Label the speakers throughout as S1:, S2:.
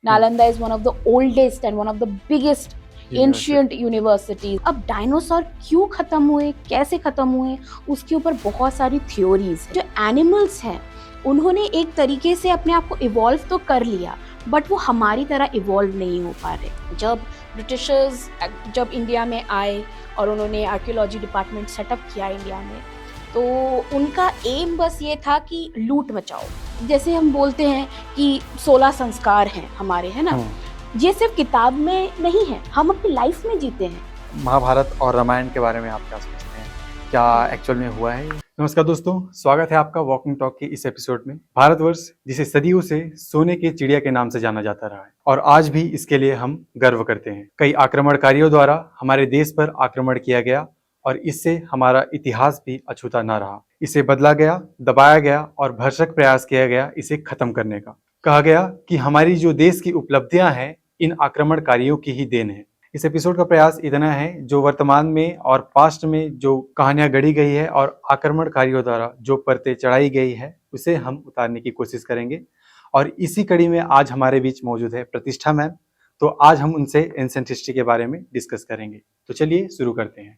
S1: Nalanda is one of the oldest and one of the biggest ancient universities. अब dinosaur क्यों खत्म हुए, कैसे खत्म हुए, उसके ऊपर बहुत सारी थ्योरीज। जो एनिमल्स हैं उन्होंने एक तरीके से अपने आप को इवॉल्व तो कर लिया, बट वो हमारी तरह इवॉल्व नहीं हो पा रहे। जब ब्रिटिशर्स जब इंडिया में आए और उन्होंने आर्कियोलॉजी डिपार्टमेंट सेटअप किया इंडिया में, तो उनका एम बस ये था कि लूट मचाओ। जैसे हम बोलते हैं कि 16 संस्कार हैं हमारे, है ना, ये सिर्फ किताब में नहीं है, हम अपनी लाइफ में जीते हैं।
S2: महाभारत और रामायण के बारे में आप क्या सोचते हैं, क्या एक्चुअल में हुआ है? नमस्कार दोस्तों, स्वागत है आपका वॉकिंग टॉक के इस एपिसोड में। भारतवर्ष जिसे सदियों से सोने के चिड़िया के नाम से जाना जाता रहा है और आज भी इसके लिए हम गर्व करते हैं। कई आक्रमणकारियों द्वारा हमारे देश पर आक्रमण किया गया और इससे हमारा इतिहास भी अछूता न रहा। इसे बदला गया, दबाया गया और भरसक प्रयास किया गया इसे खत्म करने का। कहा गया कि हमारी जो देश की उपलब्धियां हैं इन आक्रमणकारियों की ही देन है। इस एपिसोड का प्रयास इतना है, जो वर्तमान में और पास्ट में जो कहानियां गढ़ी गई है और आक्रमणकारियों द्वारा जो परतें चढ़ाई गई है उसे हम उतारने की कोशिश करेंगे। और इसी कड़ी में आज हमारे बीच मौजूद है प्रतिष्ठा मैम। तो आज हम उनसे एंशिएंट हिस्ट्री के बारे में डिस्कस करेंगे। तो चलिए शुरू करते हैं।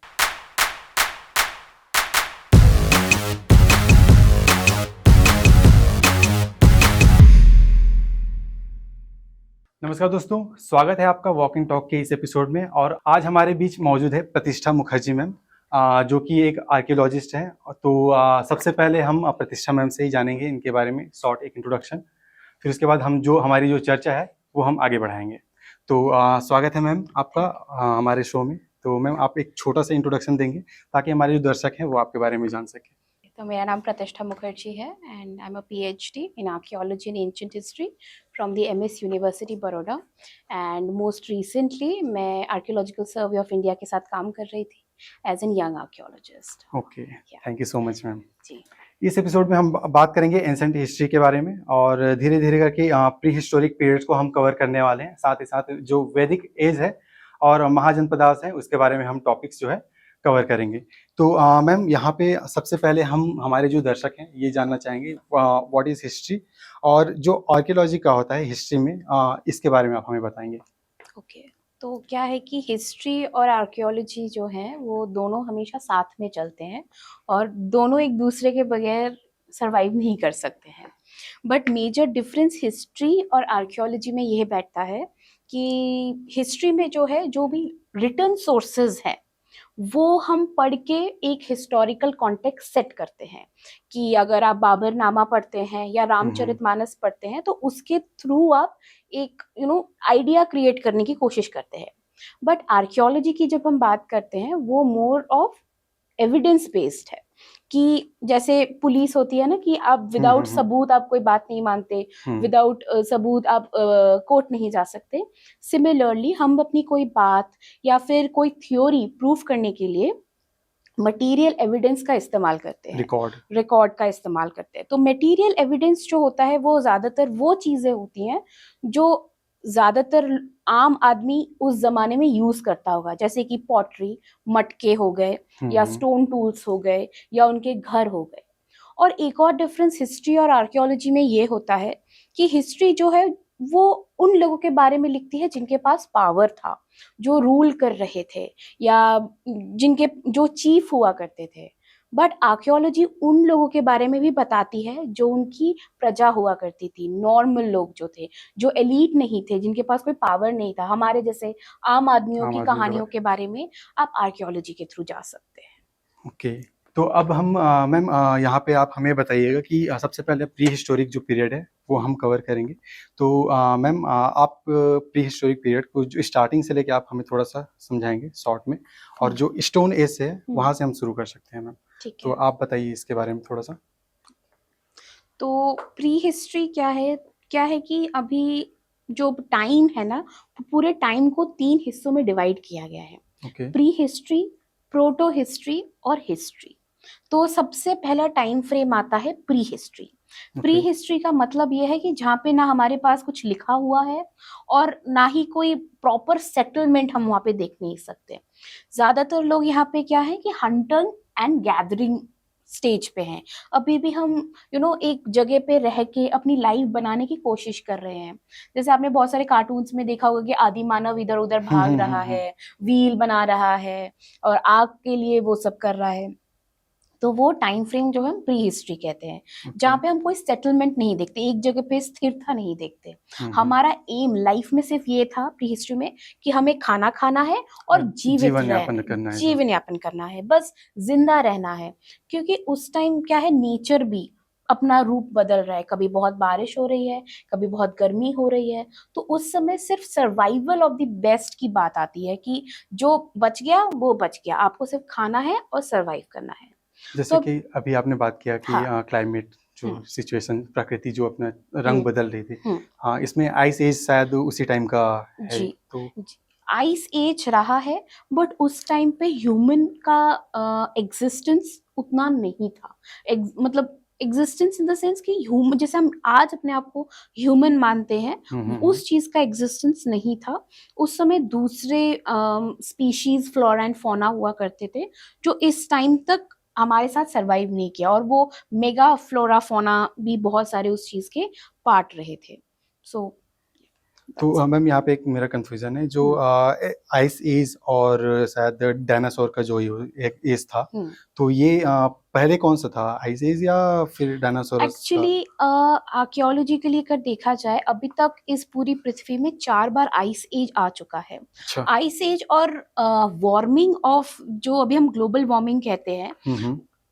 S2: नमस्कार दोस्तों, स्वागत है आपका वॉकिंग टॉक के इस एपिसोड में। और आज हमारे बीच मौजूद है प्रतिष्ठा मुखर्जी मैम, जो कि एक आर्कियोलॉजिस्ट हैं। तो सबसे पहले हम प्रतिष्ठा मैम से ही जानेंगे इनके बारे में शॉर्ट एक इंट्रोडक्शन, फिर उसके बाद हम हमारी जो चर्चा है वो हम आगे बढ़ाएंगे। तो स्वागत है मैम आपका हमारे शो में। तो मैम आप एक छोटा सा इंट्रोडक्शन देंगे ताकि हमारे जो दर्शक हैं वो आपके बारे में जान सकें।
S1: तो मेरा नाम प्रतिष्ठा मुखर्जी है and I am a PhD in archaeology and ancient history from the MS university Baroda. And most recently मैं आर्कियोलॉजिकल सर्वे ऑफ इंडिया के साथ काम कर रही थी as an young archaeologist.
S2: Okay, thank you so much ma'am.
S1: जी,
S2: इस episode में हम बात करेंगे एंशिएंट हिस्ट्री के बारे में और धीरे धीरे करके प्री हिस्टोरिक पीरियड्स को हम कवर करने वाले हैं। साथ ही साथ जो वैदिक एज है और महाजनपदास है उसके बारे में हम टॉपिक्स जो है कवर करेंगे। तो मैम यहाँ पे सबसे पहले हम हमारे जो दर्शक हैं ये जानना चाहेंगे व्हाट इज हिस्ट्री, और जो आर्कियोलॉजी का होता है हिस्ट्री में इसके बारे में आप हमें बताएंगे।
S1: ओके। तो क्या है कि हिस्ट्री और आर्कियोलॉजी जो है वो दोनों हमेशा साथ में चलते हैं और दोनों एक दूसरे के बगैर सरवाइव नहीं कर सकते हैं। बट मेजर डिफरेंस हिस्ट्री और आर्कियोलॉजी में यह बैठता है कि हिस्ट्री में जो है, जो भी रिटन सोर्सेज हैं वो हम पढ़ के एक हिस्टोरिकल कॉन्टेक्स्ट सेट करते हैं। कि अगर आप बाबरनामा पढ़ते हैं या रामचरितमानस पढ़ते हैं तो उसके थ्रू आप एक आइडिया क्रिएट करने की कोशिश करते हैं। बट आर्कियोलॉजी की जब हम बात करते हैं वो मोर ऑफ एविडेंस बेस्ड है। कि जैसे पुलिस होती है ना, कि आप विदाउट सबूत आप कोई बात नहीं मानते, विदाउट सबूत आप कोर्ट नहीं जा सकते। सिमिलरली हम अपनी कोई बात या फिर कोई थ्योरी प्रूफ करने के लिए मटेरियल एविडेंस का इस्तेमाल करते हैं, रिकॉर्ड का इस्तेमाल करते हैं। तो मटेरियल एविडेंस जो होता है वो ज्यादातर वो चीजें होती हैं जो ज्यादातर आम आदमी उस जमाने में यूज करता होगा, जैसे कि पॉटरी, मटके हो गए या स्टोन टूल्स हो गए या उनके घर हो गए। और एक और डिफरेंस हिस्ट्री और आर्कियोलॉजी में ये होता है कि हिस्ट्री जो है वो उन लोगों के बारे में लिखती है जिनके पास पावर था, जो रूल कर रहे थे या जिनके जो चीफ हुआ करते थे। बट आर्कियोलॉजी उन लोगों के बारे में भी बताती है जो उनकी प्रजा हुआ करती थी, नॉर्मल लोग जो थे, जो एलीट नहीं थे, जिनके पास कोई पावर नहीं था। हमारे जैसे आम आदमियों की कहानियों के बारे में आप आर्कियोलॉजी के थ्रू जा सकते हैं।
S2: ओके, तो अब हम मैम यहाँ पे आप हमें बताइएगा कि सबसे पहले प्री हिस्टोरिक जो पीरियड है वो हम कवर करेंगे। तो मैम आप प्री हिस्टोरिक पीरियड को जो स्टार्टिंग से लेके आप हमें थोड़ा सा समझाएंगे शॉर्ट में, और जो स्टोन एज से है वहाँ से हम शुरू कर सकते हैं मैम। तो आप बताइए इसके बारे में थोड़ा सा।
S1: तो प्री हिस्ट्री क्या है कि अभी जो टाइम है ना, पूरे टाइम को 3 हिस्सों में डिवाइड किया गया है। प्री हिस्ट्री, प्रोटो हिस्ट्री और हिस्ट्री। तो सबसे पहला टाइम फ्रेम आता है प्री हिस्ट्री। प्री हिस्ट्री का मतलब यह है कि जहाँ पे ना हमारे पास कुछ लिखा हुआ है और ना ही कोई प्रॉपर सेटलमेंट हम वहाँ पे देख नहीं सकते। ज्यादातर लोग यहाँ पे क्या है कि हंटिंग एंड गैदरिंग स्टेज पे हैं। अभी भी हम एक जगह पे रह के अपनी लाइफ बनाने की कोशिश कर रहे हैं। जैसे आपने बहुत सारे कार्टून्स में देखा होगा कि आदि मानव इधर उधर भाग रहा है, व्हील बना रहा है और आग के लिए वो सब कर रहा है। तो वो टाइम फ्रेम जो है हम प्री हिस्ट्री कहते हैं, जहाँ पे हम कोई सेटलमेंट नहीं देखते, एक जगह पे स्थिरता नहीं देखते। हमारा एम लाइफ में सिर्फ ये था प्री हिस्ट्री में कि हमें खाना खाना है और
S2: जीवन यापन करना है,
S1: जीवन यापन करना है, बस जिंदा रहना है। क्योंकि उस टाइम क्या है, नेचर भी अपना रूप बदल रहा है, कभी बहुत बारिश हो रही है, कभी बहुत गर्मी हो रही है। तो उस समय सिर्फ सर्वाइवल ऑफ द बेस्ट की बात आती है कि जो बच गया वो बच गया, आपको सिर्फ खाना है और सर्वाइव करना है।
S2: जैसे
S1: तो
S2: कि अभी आपने बात किया कि
S1: हाँ,
S2: क्लाइमेट जो सिचुएशन, प्रकृति जो अपना रंग
S1: हम्म,
S2: बदल रही थी, हाँ, इसमें आइस एज शायद उसी टाइम का है।
S1: जी
S2: तो
S1: आइस एज रहा है, बट उस टाइम पे ह्यूमन का एग्जिस्टेंस उतना नहीं था। मतलब एग्जिस्टेंस इन द सेंस कि ह्यूमन, जैसे हम आज अपने आप को ह्यूमन मानते हैं, उस चीज का एग्जिस्टेंस नहीं था। उस समय दूसरे स्पीशीज, फ्लोरा एंड फौना हुआ करते थे जो इस टाइम तक हमारे साथ सरवाइव नहीं किया, और वो मेगा फ्लोरा फौना भी बहुत सारे उस चीज के पार्ट रहे थे। सो
S2: तो मैम यहाँ पे एक मेरा कंफ्यूजन है, जो आइस एज और शायद डायनासोर का जो एक एज था, तो ये पहले कौन सा था, आइस एज या फिर डायनासोरस का?
S1: एक्चुअली आर्कियोलॉजिकली अगर देखा जाए, अभी तक इस पूरी पृथ्वी में 4 बार आइस एज आ चुका है।
S2: अच्छा।
S1: आइस एज और वार्मिंग ऑफ, जो अभी हम ग्लोबल वार्मिंग कहते हैं,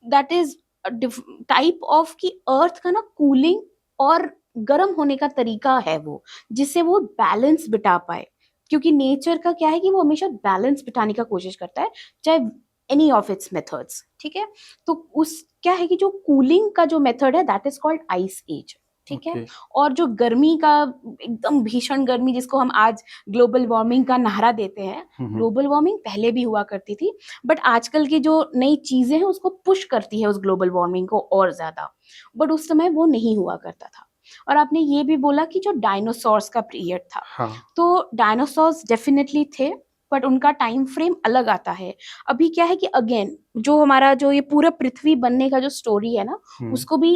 S1: दैट इज टाइप ऑफ कि अर्थ का ना कूलिंग और गर्म होने का तरीका है वो, जिससे वो बैलेंस बिठा पाए। क्योंकि नेचर का क्या है कि वो हमेशा बैलेंस बिठाने का कोशिश करता है, चाहे एनी ऑफ इट्स मेथड्स, ठीक है। तो उस क्या है कि जो कूलिंग का जो मेथड है, that is called ice age, ठीक है। और जो गर्मी का, एकदम भीषण गर्मी जिसको हम आज ग्लोबल वार्मिंग का नारा देते हैं, ग्लोबल वार्मिंग पहले भी हुआ करती थी, बट आजकल की जो नई चीजें हैं उसको पुश करती है उस ग्लोबल वार्मिंग को और ज्यादा, बट उस समय वो नहीं हुआ करता था। और आपने ये भी बोला कि जो डायनासोर्स का पीरियड था, तो डायनासोर्स डेफिनेटली थे, बट उनका टाइम फ्रेम अलग आता है। अभी क्या है कि अगेन जो हमारा जो ये पूरा पृथ्वी बनने का जो स्टोरी है ना, उसको भी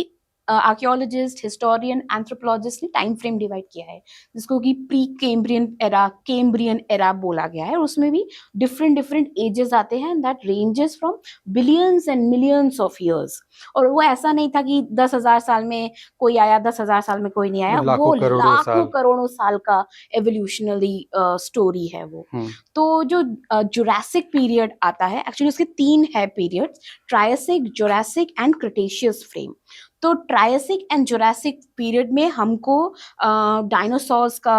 S1: आर्कियोलॉजिस्ट, हिस्टोरियन, एंथ्रोपोलॉजिस्ट ने टाइम फ्रेम डिवाइड किया है, जिसको कि प्री कैम्ब्रियन एरा बोला गया है। उसमें भी डिफरेंट डिफरेंट एजेस आते हैं, that ranges from billions and millions of years. और वो ऐसा नहीं था कि 10,000 साल में कोई आया, 10,000 साल में कोई नहीं आया, वो लाखों करोड़ों साल का एवोल्यूशनरी स्टोरी है वो। तो जो जुरासिक पीरियड आता है, एक्चुअली उसके 3 है periods, Triassic, Jurassic and Cretaceous frame. तो ट्रायसिक एंड जुरासिक पीरियड में हमको डायनासोर्स का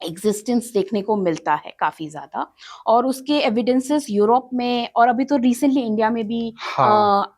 S1: एग्जिस्टेंस देखने को मिलता है काफी ज्यादा, और उसके एविडेंसेस यूरोप में और अभी तो रिसेंटली इंडिया में भी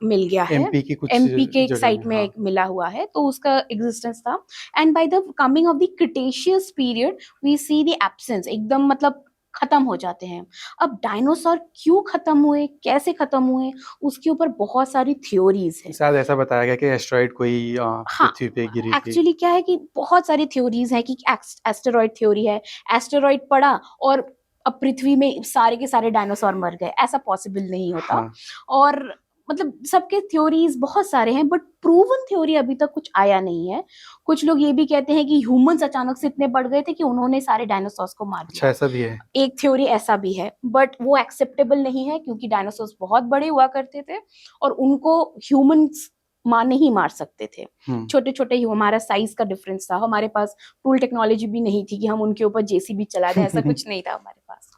S1: मिल गया है। एमपी के एक साइट में मिला हुआ है, तो उसका एग्जिस्टेंस था। And by the coming of the Cretaceous period we see the absence, एकदम मतलब खत्म हो जाते हैं। अब डायनासोर क्यों खत्म हुए, कैसे खत्म हुए, उसके ऊपर बहुत सारी थ्योरीज है।
S2: शायद ऐसा बताया गया कि एस्टेरॉइड कोई पृथ्वी पे गिरी थी।
S1: एक्चुअली क्या है कि बहुत सारी थ्योरीज है कि एस्टेरॉइड थ्योरी है, एस्टेरॉइड पड़ा और अब पृथ्वी में सारे के सारे डायनासोर मर गए, ऐसा पॉसिबल नहीं होता। और मतलब सबके थ्योरीज बहुत सारे हैं, बट प्रूवन थ्योरी अभी तक कुछ आया नहीं है। कुछ लोग ये भी कहते हैं कि ह्यूमंस अचानक से इतने बढ़ गए थे कि उन्होंने सारे डायनासोर्स को मार दिया।
S2: अच्छा, ऐसा भी है?
S1: एक थ्योरी ऐसा भी है, बट वो एक्सेप्टेबल नहीं है, क्योंकि डायनासोर्स बहुत बड़े हुआ करते थे और उनको ह्यूमंस नहीं मार सकते थे। छोटे छोटे ही हमारा साइज का डिफरेंस था, हमारे पास टूल टेक्नोलॉजी भी नहीं थी कि हम उनके ऊपर जेसीबी चला दें, ऐसा कुछ नहीं था हमारे पास।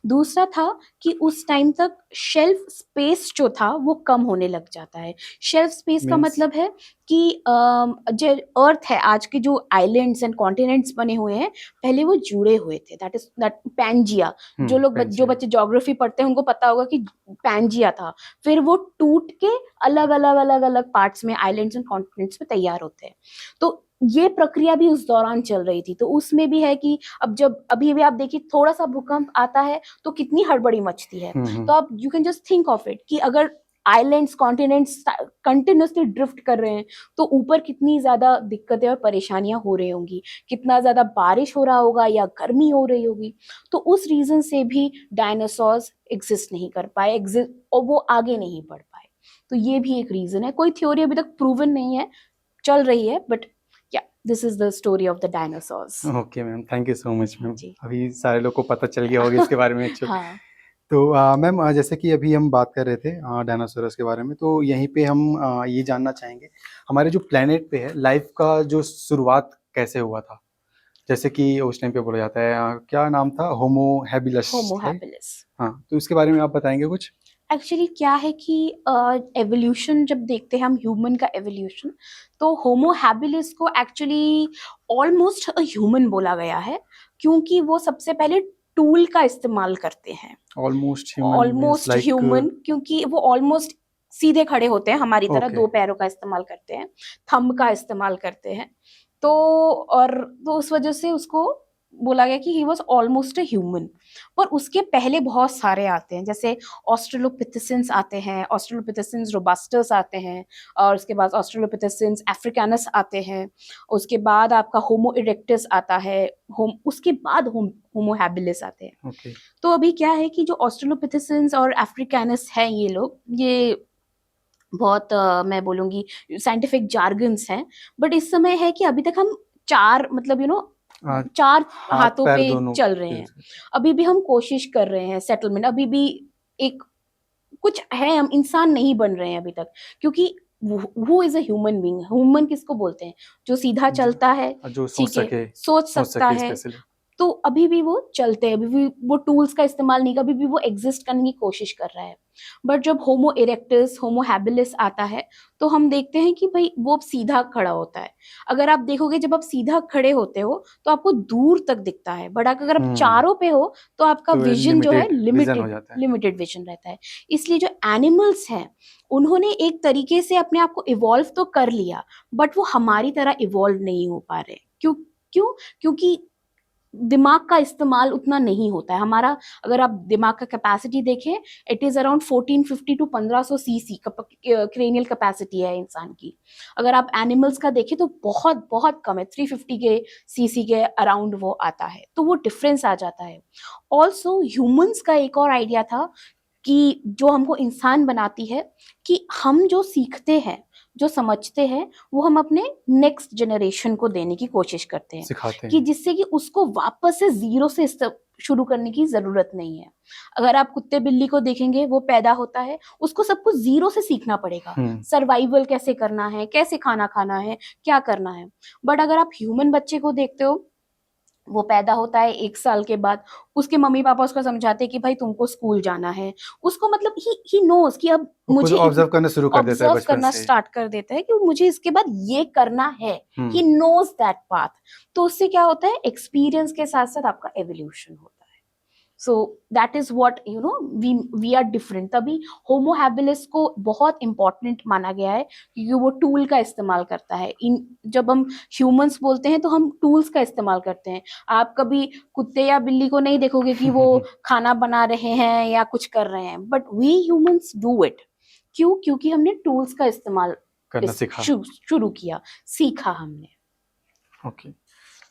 S1: दूसरा था कि उस टाइम तक शेल्फ स्पेस जो था वो कम होने लग जाता है। शेल्फ स्पेस का मतलब है कि जो अर्थ है, आज के जो आइलैंड्स एंड कॉन्टिनेंट्स बने हुए हैं, पहले वो जुड़े हुए थे, दैट पैंजिया। जो बच्चे ज्योग्राफी पढ़ते हैं उनको पता होगा कि पैंजिया था। फिर वो टूट के अलग अलग पार्ट्स में, आइलैंड्स एंड कॉन्टिनेंट्स में तैयार होते हैं। तो ये प्रक्रिया भी उस दौरान चल रही थी। तो उसमें भी है कि अब जब अभी भी आप देखिए, थोड़ा सा भूकंप आता है तो कितनी हड़बड़ी मचती है। तो आप you can just think of it कि अगर आइलैंड्स, कॉन्टिनेंट्स कंटिन्यूसली ड्रिफ्ट कर रहे हैं, तो ऊपर कितनी ज्यादा दिक्कतें और परेशानियां हो रही होंगी, कितना ज्यादा बारिश हो रहा होगा या गर्मी हो रही होगी। तो उस रीजन से भी डायनासोर्स एग्जिस्ट नहीं कर पाए, और वो आगे नहीं बढ़ पाए। तो ये भी एक रीजन है। कोई थ्योरी अभी तक प्रूवन नहीं है, चल रही है, बट या this is the story of the dinosaurs.
S2: Okay ma'am, thank you so much ma'am.
S1: जी।
S2: अभी सारे लोग को पता चल गया होगा इसके बारे में एक्चुअली।
S1: हाँ।
S2: तो मैम जैसे कि अभी हम बात कर रहे थे डायनासोरस के बारे में, तो यहीं पे हम ये जानना चाहेंगे हमारे जो प्लेनेट पे है लाइफ का जो शुरुआत कैसे हुआ था। जैसे कि उस टाइम पे बोला जाता है क्या नाम था, होमो हैबिलस,
S1: होमो
S2: राइट?
S1: हैबिलिस।
S2: हाँ, तो इसके बारे में आप बताएंगे कुछ?
S1: एक्चुअली क्या है कि एवोल्यूशन जब देखते हैं हम, ह्यूमन का एवोल्यूशन, तो होमो हैबिलिस को एक्चुअली ऑलमोस्ट अ ह्यूमन बोला गया है, क्योंकि वो सबसे पहले टूल का इस्तेमाल करते हैं।
S2: Almost human means
S1: almost
S2: like.
S1: Human, क्योंकि वो ऑलमोस्ट सीधे खड़े होते हैं, हमारी तरह
S2: ओके।
S1: दो पैरों का इस्तेमाल करते हैं, थंब का इस्तेमाल करते हैं। तो और तो उस वजह से उसको बोला गया कि he was almost a human. पर उसके पहले बहुत सारे आते हैं, जैसे ऑस्ट्रेलोपिथेसिंस आते हैं, ऑस्ट्रेलोपिथेसिंस रोबस्टस आते हैं, और उसके बाद ऑस्ट्रेलोपिथेसिंस अफ्रीकानस आते हैं, उसके बाद आपका होमो इरेक्टस आता है, उसके बाद होमो हैबिलिस आते हैं।
S2: ओके।
S1: तो अभी क्या है कि जो ऑस्ट्रेलोपिथेसिंस और अफ्रीकानस हैं, ये लोग, ये बहुत मैं बोलूंगी साइंटिफिक जार्गन्स हैं, बट इस समय है कि अभी तक हम चार, मतलब चार
S2: हाथ
S1: हाथों
S2: पैर
S1: पे
S2: दोनों
S1: चल रहे हैं। अभी भी हम कोशिश कर रहे हैं सेटलमेंट, अभी भी एक कुछ है, हम इंसान नहीं बन रहे हैं अभी तक, क्योंकि who is a human being. Human किसको बोलते हैं? जो सीधा चलता है,
S2: जो सोच
S1: ठीक है,
S2: सके,
S1: सोच सकता है।
S2: स्पेशली।
S1: तो अभी भी वो चलते हैं, अभी भी वो टूल्स का इस्तेमाल नहीं, अभी भी वो एग्जिस्ट करने की कोशिश कर रहा है। बट जब होमो इरेक्टस, होमो हैबिलिस आता है, तो हम देखते हैं कि भाई वो सीधा खड़ा होता है। अगर आप देखोगे, जब आप सीधा खड़े होते हो तो आपको दूर तक दिखता है, बट अगर आप चारों पे हो तो आपका
S2: तो
S1: विजन जो है
S2: लिमिटेड विजन हो जाता है।
S1: लिमिटेड विजन रहता है। इसलिए जो एनिमल्स हैं, उन्होंने एक तरीके से अपने आप को इवॉल्व तो कर लिया, बट वो हमारी तरह इवॉल्व नहीं हो पा रहे। क्यों? क्यों? क्योंकि दिमाग का इस्तेमाल उतना नहीं होता है हमारा। अगर आप दिमाग का कैपेसिटी देखें, it is around 1450 to 1500 cc cranial capacity है इंसान की। अगर आप एनिमल्स का देखें तो बहुत बहुत कम है, 350 के सीसी के अराउंड वो आता है, तो वो डिफरेंस आ जाता है। ऑल्सो ह्यूमंस का एक और आइडिया था कि जो हमको इंसान बनाती है, कि हम जो सीखते हैं, जो समझते हैं, वो हम अपने नेक्स्ट जनरेशन को देने की कोशिश करते हैं,
S2: सिखाते
S1: कि
S2: हैं।
S1: जिससे कि उसको वापस से जीरो से शुरू करने की जरूरत नहीं है। अगर आप कुत्ते बिल्ली को देखेंगे, वो पैदा होता है, उसको सब कुछ जीरो से सीखना पड़ेगा, सर्वाइवल कैसे करना है, कैसे खाना खाना है, क्या करना है। बट अगर आप ह्यूमन बच्चे को देखते हो, वो पैदा होता है 1 साल के बाद, उसके मम्मी पापा उसको समझाते हैं कि भाई तुमको स्कूल जाना है। उसको मतलब ही नोज कि अब
S2: वो खुद
S1: मुझे
S2: ऑब्जर्व करना शुरू कर देता है
S1: ऑब्जर्व
S2: बचपन
S1: करना
S2: से।
S1: स्टार्ट कर देता है कि मुझे इसके बाद ये करना है। He knows that path. तो उससे क्या होता है, एक्सपीरियंस के साथ साथ आपका एवोल्यूशन होता है। So that is what we are different. तभी होमो हैबिलिस को बहुत इंपॉर्टेंट माना गया है, क्योंकि वो टूल का इस्तेमाल करता है। जब हम ह्यूमंस बोलते हैं तो हम टूल्स का इस्तेमाल करते हैं। आप कभी कुत्ते या बिल्ली को नहीं देखोगे कि वो खाना बना रहे हैं या कुछ कर रहे हैं, but we humans do it. क्यों? क्योंकि हमने टूल्स का इस्तेमाल
S2: करना सीखा।
S1: शुरू किया, सीखा हमने।
S2: ओके।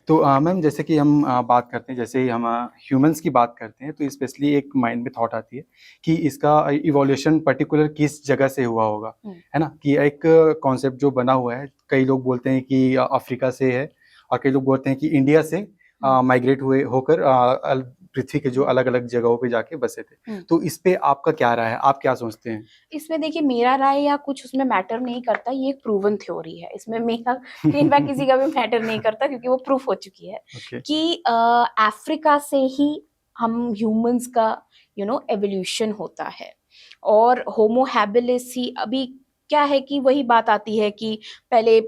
S2: तो मैम जैसे कि हम बात करते हैं, जैसे ही हम ह्यूमंस की बात करते हैं, तो स्पेशली एक माइंड में थॉट आती है कि इसका इवोल्यूशन पर्टिकुलर किस जगह से हुआ होगा, है ना? कि एक कॉन्सेप्ट जो बना हुआ है, कई लोग बोलते हैं कि अफ्रीका से है, और कई लोग बोलते हैं कि इंडिया से माइग्रेट हुए होकर पृथ्वी के जो अलग अलग जगहों पे जाके बसे थे। तो इस पे आपका क्या राय है, आप क्या सोचते हैं?
S1: इसमें देखिए, मेरा राय या कुछ उसमें मैटर नहीं करता, ये एक प्रूवन थ्योरी है। इसमें मेरा इनफैक्ट किसी का भी मैटर नहीं करता, क्योंकि वो प्रूफ हो चुकी है कि अफ्रीका से ही हम ह्यूमंस का एवोल्यूशन होता है। और होमो हैबिलिस ही, अभी क्या है कि वही बात आती है कि पहले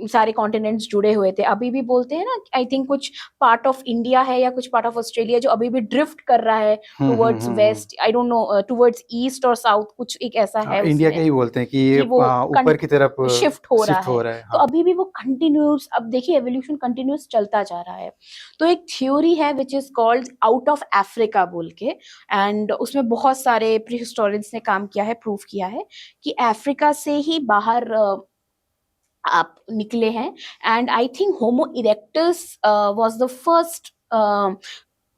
S1: सारे कॉन्टिनेंट्स जुड़े हुए थे। अभी भी बोलते हैं ना, आई थिंक कुछ पार्ट ऑफ इंडिया है या कुछ पार्ट ऑफ ऑस्ट्रेलिया जो अभी भी ड्रिफ्ट कर रहा है towards waste, I don't know, towards east और साउथ, कुछ एक ऐसा है
S2: इंडिया
S1: उसमें
S2: के ही बोलते हैं कि
S1: वो
S2: ऊपर की तरफ
S1: शिफ्ट हो रहा है।
S2: है।
S1: तो अभी भी वो कंटिन्यूस, अब देखिए एवोल्यूशन कंटिन्यूस चलता जा रहा है। तो एक थ्योरी है which is called out of Africa बोल के, एंड उसमें बहुत सारे प्री हिस्टोरियंस ने काम किया है, प्रूफ किया है कि अफ्रीका से ही बाहर आप निकले हैं। And I think homo erectus was the first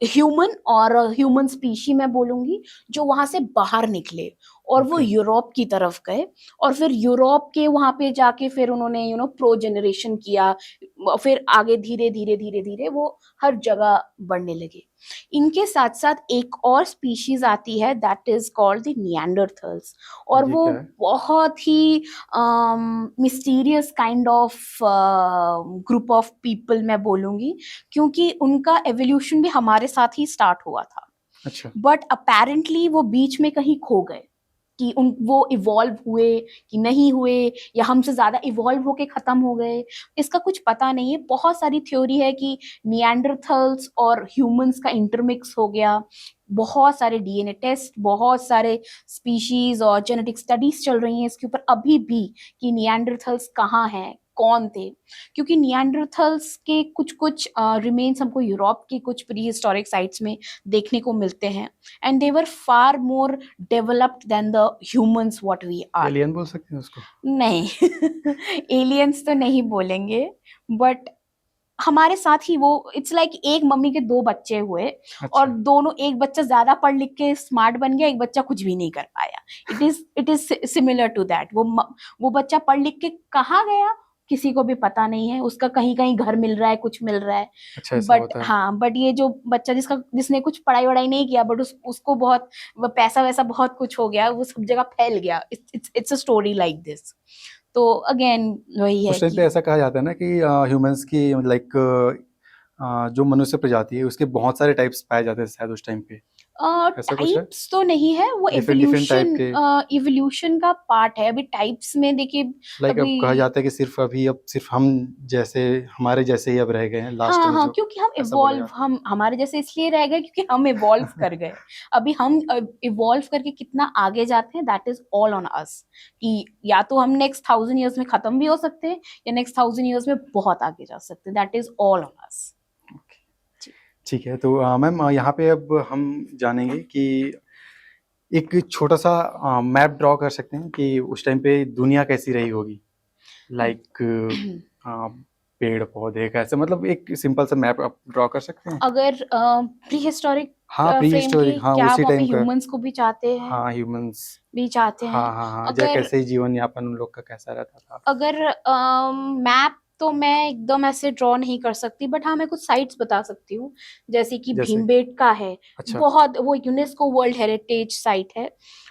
S1: human और ह्यूमन स्पीशी मैं बोलूंगी जो वहां से बाहर निकले। और वो
S2: Okay.
S1: यूरोप की तरफ गए और फिर यूरोप के वहां पे जाके फिर उन्होंने प्रो जनरेशन किया, फिर आगे धीरे धीरे धीरे धीरे वो हर जगह बढ़ने लगे। इनके साथ साथ एक और स्पीशीज आती है that is called the Neanderthals, और
S2: ये
S1: वो
S2: क्या है?
S1: बहुत ही mysterious kind of group of people मैं बोलूंगी, क्योंकि उनका एवोल्यूशन भी हमारे साथ ही स्टार्ट हुआ था,
S2: अच्छा।
S1: बट अपेरेंटली वो बीच में कहीं खो गए कि वो इवॉल्व हुए कि नहीं हुए, या हमसे ज्यादा इवॉल्व होके खत्म हो गए, इसका कुछ पता नहीं है। बहुत सारी थ्योरी है कि निएंडरथल्स और ह्यूमंस का इंटरमिक्स हो गया, बहुत सारे डीएनए टेस्ट, बहुत सारे स्पीशीज और जेनेटिक स्टडीज चल रही हैं इसके ऊपर अभी भी कि निएंडरथल्स कहाँ हैं, कौन थे, क्योंकि निएंडरथल्स के कुछ कुछ रिमेन्स हमको यूरोप की कुछ प्री हिस्टोरिक साइट्स में देखने को मिलते हैं, and they were far more developed than the humans what we are.
S2: Alien बोल सकते हैं उसको?
S1: नहीं एलियंस तो नहीं बोलेंगे, बट हमारे साथ ही वो इट्स लाइक एक मम्मी के दो बच्चे हुए
S2: अच्छा।
S1: और दोनों, एक बच्चा ज्यादा पढ़ लिख के स्मार्ट बन गया, एक बच्चा कुछ भी नहीं कर पाया। It is similar to that. वो बच्चा पढ़ लिख के कहाँ गया किसी को भी पता नहीं है, उसका कहीं कहीं घर मिल रहा है, कुछ मिल रहा है,
S2: अच्छा, ऐसा
S1: बट
S2: होता है।
S1: हाँ, बट ये जो बच्चा जिसने कुछ पढ़ाई वढ़ाई नहीं किया, बट उसको बहुत वो पैसा वैसा बहुत कुछ हो गया, वो सब जगह फैल गया। It's a story like this. तो अगेन वही है
S2: उस टाइम पे
S1: कि
S2: ऐसा कहा जाता है ना कि ह्यूमंस की लाइक जो मनुष्य प्रजाति है उसके बहुत सारे टाइप्स पाए जाते हैं शायद उस टाइम पे। ऐसा कुछ है?
S1: टाइप्स तो नहीं है, वो
S2: डिफरेंट डिफरेंट टाइप
S1: एवोल्यूशन
S2: के।
S1: इवोल्यूशन का पार्ट है। अभी टाइप्स में देखिए,
S2: लाइक अब
S1: अभी
S2: कहा जाता है कि सिर्फ अभी अब सिर्फ हम जैसे हमारे जैसे ही अब रह गए हैं लास्ट
S1: हाँ
S2: में
S1: हाँ,
S2: जो,
S1: क्योंकि हम
S2: ऐसा बोला
S1: इवॉल्व,
S2: जाता
S1: हम हमारे जैसे इसलिए रह गए क्योंकि हम इवॉल्व कर गए। अभी हम इवॉल्व करके कितना आगे जाते हैं that is all on us, कि या तो हम नेक्स्ट 1000 years में खत्म भी हो सकते हैं, या नेक्स्ट 1000 years में बहुत आगे जा सकते हैं, that is all on us.
S2: है। ठीक है, तो मैम यहाँ पे अब हम जानेंगे कि एक छोटा सा मैप ड्रॉ कर सकते हैं कि उस टाइम पे दुनिया कैसी रही होगी। लाइक पेड़ पौधे कैसे, मतलब एक सिंपल सा मैप आप ड्रॉ कर सकते हैं।
S1: अगर प्री हिस्टोरिक
S2: हाँ, प्री
S1: फ्रेम के,
S2: हिस्टोरिक, हाँ
S1: क्या आप
S2: उसी
S1: वहाँ पे
S2: टाइम का।
S1: ह्यूमंस को भी चाहते हैं?
S2: हाँ, ह्यूमंस।
S1: भी चाहते
S2: हाँ
S1: हैं।
S2: हाँ हाँ,
S1: अगर
S2: कैसे जीवन यापन उन लोग का कैसा रहता था।
S1: अगर मैप तो मैं एकदम ऐसे ड्रॉ नहीं कर सकती, बट हाँ मैं कुछ साइट्स बता सकती हूँ, जैसे कि
S2: जैसे?
S1: भीमबेटका है।
S2: अच्छा।
S1: बहुत, वो यूनेस्को वर्ल्ड हेरिटेज साइट है,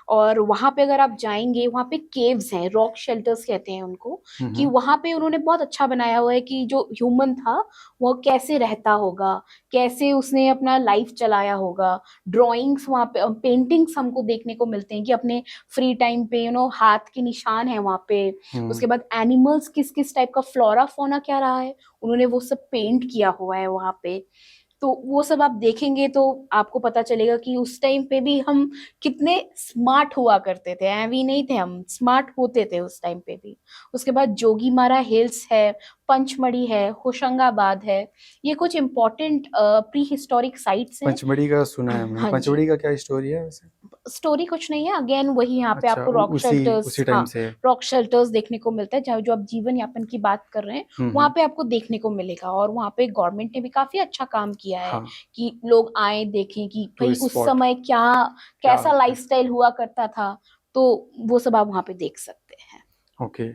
S1: और वहां पे अगर आप जाएंगे, वहां पे केव्स हैं, रॉक शेल्टर्स कहते हैं उनको, कि
S2: हम्म।
S1: वहां पे उन्होंने बहुत अच्छा बनाया हुआ है कि जो ह्यूमन था वो कैसे रहता होगा, कैसे उसने अपना लाइफ चलाया होगा। ड्राइंग्स वहां पे, पेंटिंग्स हमको देखने को मिलते हैं कि अपने फ्री टाइम पे हाथ के निशान है वहां पे। उसके बाद एनिमल्स किस किस टाइप का, फ्लोरा फोना क्या रहा है, उन्होंने वो सब पेंट किया हुआ है वहां पे। तो वो सब आप देखेंगे तो आपको पता चलेगा कि उस टाइम पे भी हम कितने स्मार्ट हुआ करते थे, ऐवी नहीं थे, हम स्मार्ट होते थे उस टाइम पे भी। उसके बाद जोगीमारा हिल्स है, पंचमढ़ी है, होशंगाबाद है, ये कुछ इम्पोर्टेंट प्री हिस्टोरिक साइट्स हैं।
S2: पंचमढ़ी का सुना है हमने,
S1: हाँ जी।
S2: पंचमढ़ी का क्या स्टोरी है वैसे?
S1: स्टोरी कुछ नहीं है, अगेन वही यहाँ पे
S2: अच्छा,
S1: आपको रॉक
S2: उसी
S1: शेल्टर्स,
S2: उसी टाइम
S1: हाँ,
S2: से।
S1: रॉक शेल्टर्स देखने को मिलता है, जहाँ जो आप जीवन यापन की बात कर रहे हैं वहां
S2: हम्म।
S1: पे आपको देखने को मिलेगा। और वहां पे गवर्नमेंट ने भी काफी अच्छा काम किया है
S2: हाँ,
S1: कि लोग आए देखें कि भाई
S2: टूरिस्ट
S1: उस
S2: स्पॉट
S1: समय क्या,
S2: क्या
S1: कैसा
S2: होता है।
S1: लाइफस्टाइल हुआ करता था, तो वो सब आप वहां पे देख सकते हैं।
S2: Okay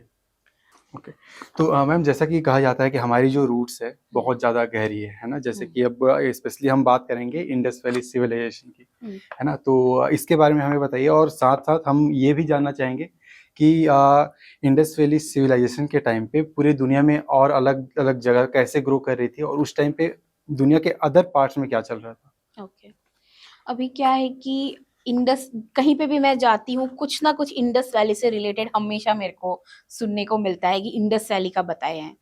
S2: okay. तो मैम, जैसा कि कहा जाता है कि हमारी जो रूट्स है बहुत ज़्यादा गहरी है ना, जैसे कि अब स्पेशली हम बात करेंगे इंडस वैली सिविलाइजेशन की, है ना, तो इसके बारे में हमें बताइए। और साथ साथ हम ये भी जानना चाहेंगे कि इंडस वैली सिविलाइजेशन के टाइम पे पूरी दुनिया में और अलग अलग जगह कैसे ग्रो कर रही थी, और उस टाइम पे दुनिया के अदर पार्ट्स में क्या चल रहा था।
S1: ओके, अभी क्या है कि इंडस, कहीं पे भी मैं जाती हूँ कुछ ना कुछ इंडस वैली से रिलेटेड हमेशा मेरे को सुनने को मिलता है कि इंडस वैली का बताया है।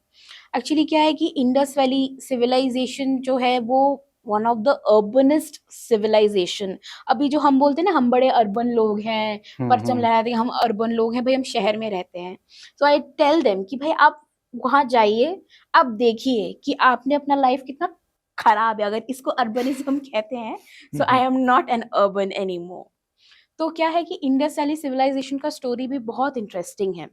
S1: एक्चुअली क्या है कि इंडस वैली सिविलाइजेशन जो है वो वन ऑफ द अर्बनेस्ट सिविलाइजेशन। अभी जो हम बोलते हैं ना, हम बड़े अर्बन लोग हैं, परचम लहराते हैं, हम अर्बन लोग हैं भाई, हम शहर में रहते हैं। तो आई टेल देम कि भाई आप वहां जाइए, आप देखिए कि आपने अपना लाइफ कितना खराब है, अगर इसको अर्बनिज्म कहते हैं। So I am not an urban anymore. तो क्या है कि इंडस वैली सिविलाइजेशन का स्टोरी भी बहुत इंटरेस्टिंग है।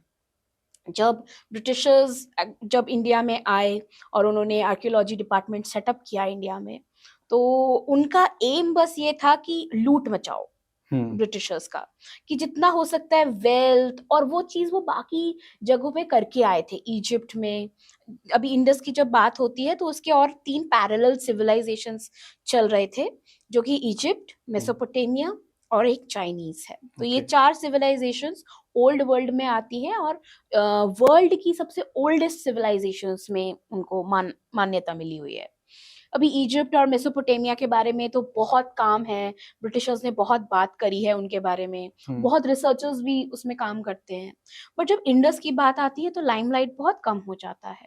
S1: जब ब्रिटिशर्स जब इंडिया में आए और उन्होंने आर्कियोलॉजी डिपार्टमेंट सेटअप किया इंडिया में, तो उनका एम बस ये था कि लूट मचाओ, ब्रिटिशर्स का, कि जितना हो सकता है वेल्थ और वो चीज वो बाकी जगहों पे करके आए थे। इजिप्ट में अभी इंडस की जब बात होती है तो उसके और 3 पैरेलल सिविलाइजेशंस चल रहे थे, जो कि इजिप्ट, मेसोपोटामिया और एक चाइनीज है। तो ये 4 सिविलाइजेशंस ओल्ड वर्ल्ड में आती है और वर्ल्ड की सबसे ओल्डेस्ट सिविलाइजेशंस में उनको मान्यता मिली हुई है। अभी इजिप्ट और मेसोपोटामिया के बारे में तो बहुत काम है, ब्रिटिशर्स ने बहुत बात करी है उनके बारे में, बहुत रिसर्चर्स भी उसमें काम करते हैं। बट जब इंडस की बात आती है तो लाइमलाइट बहुत कम हो जाता है।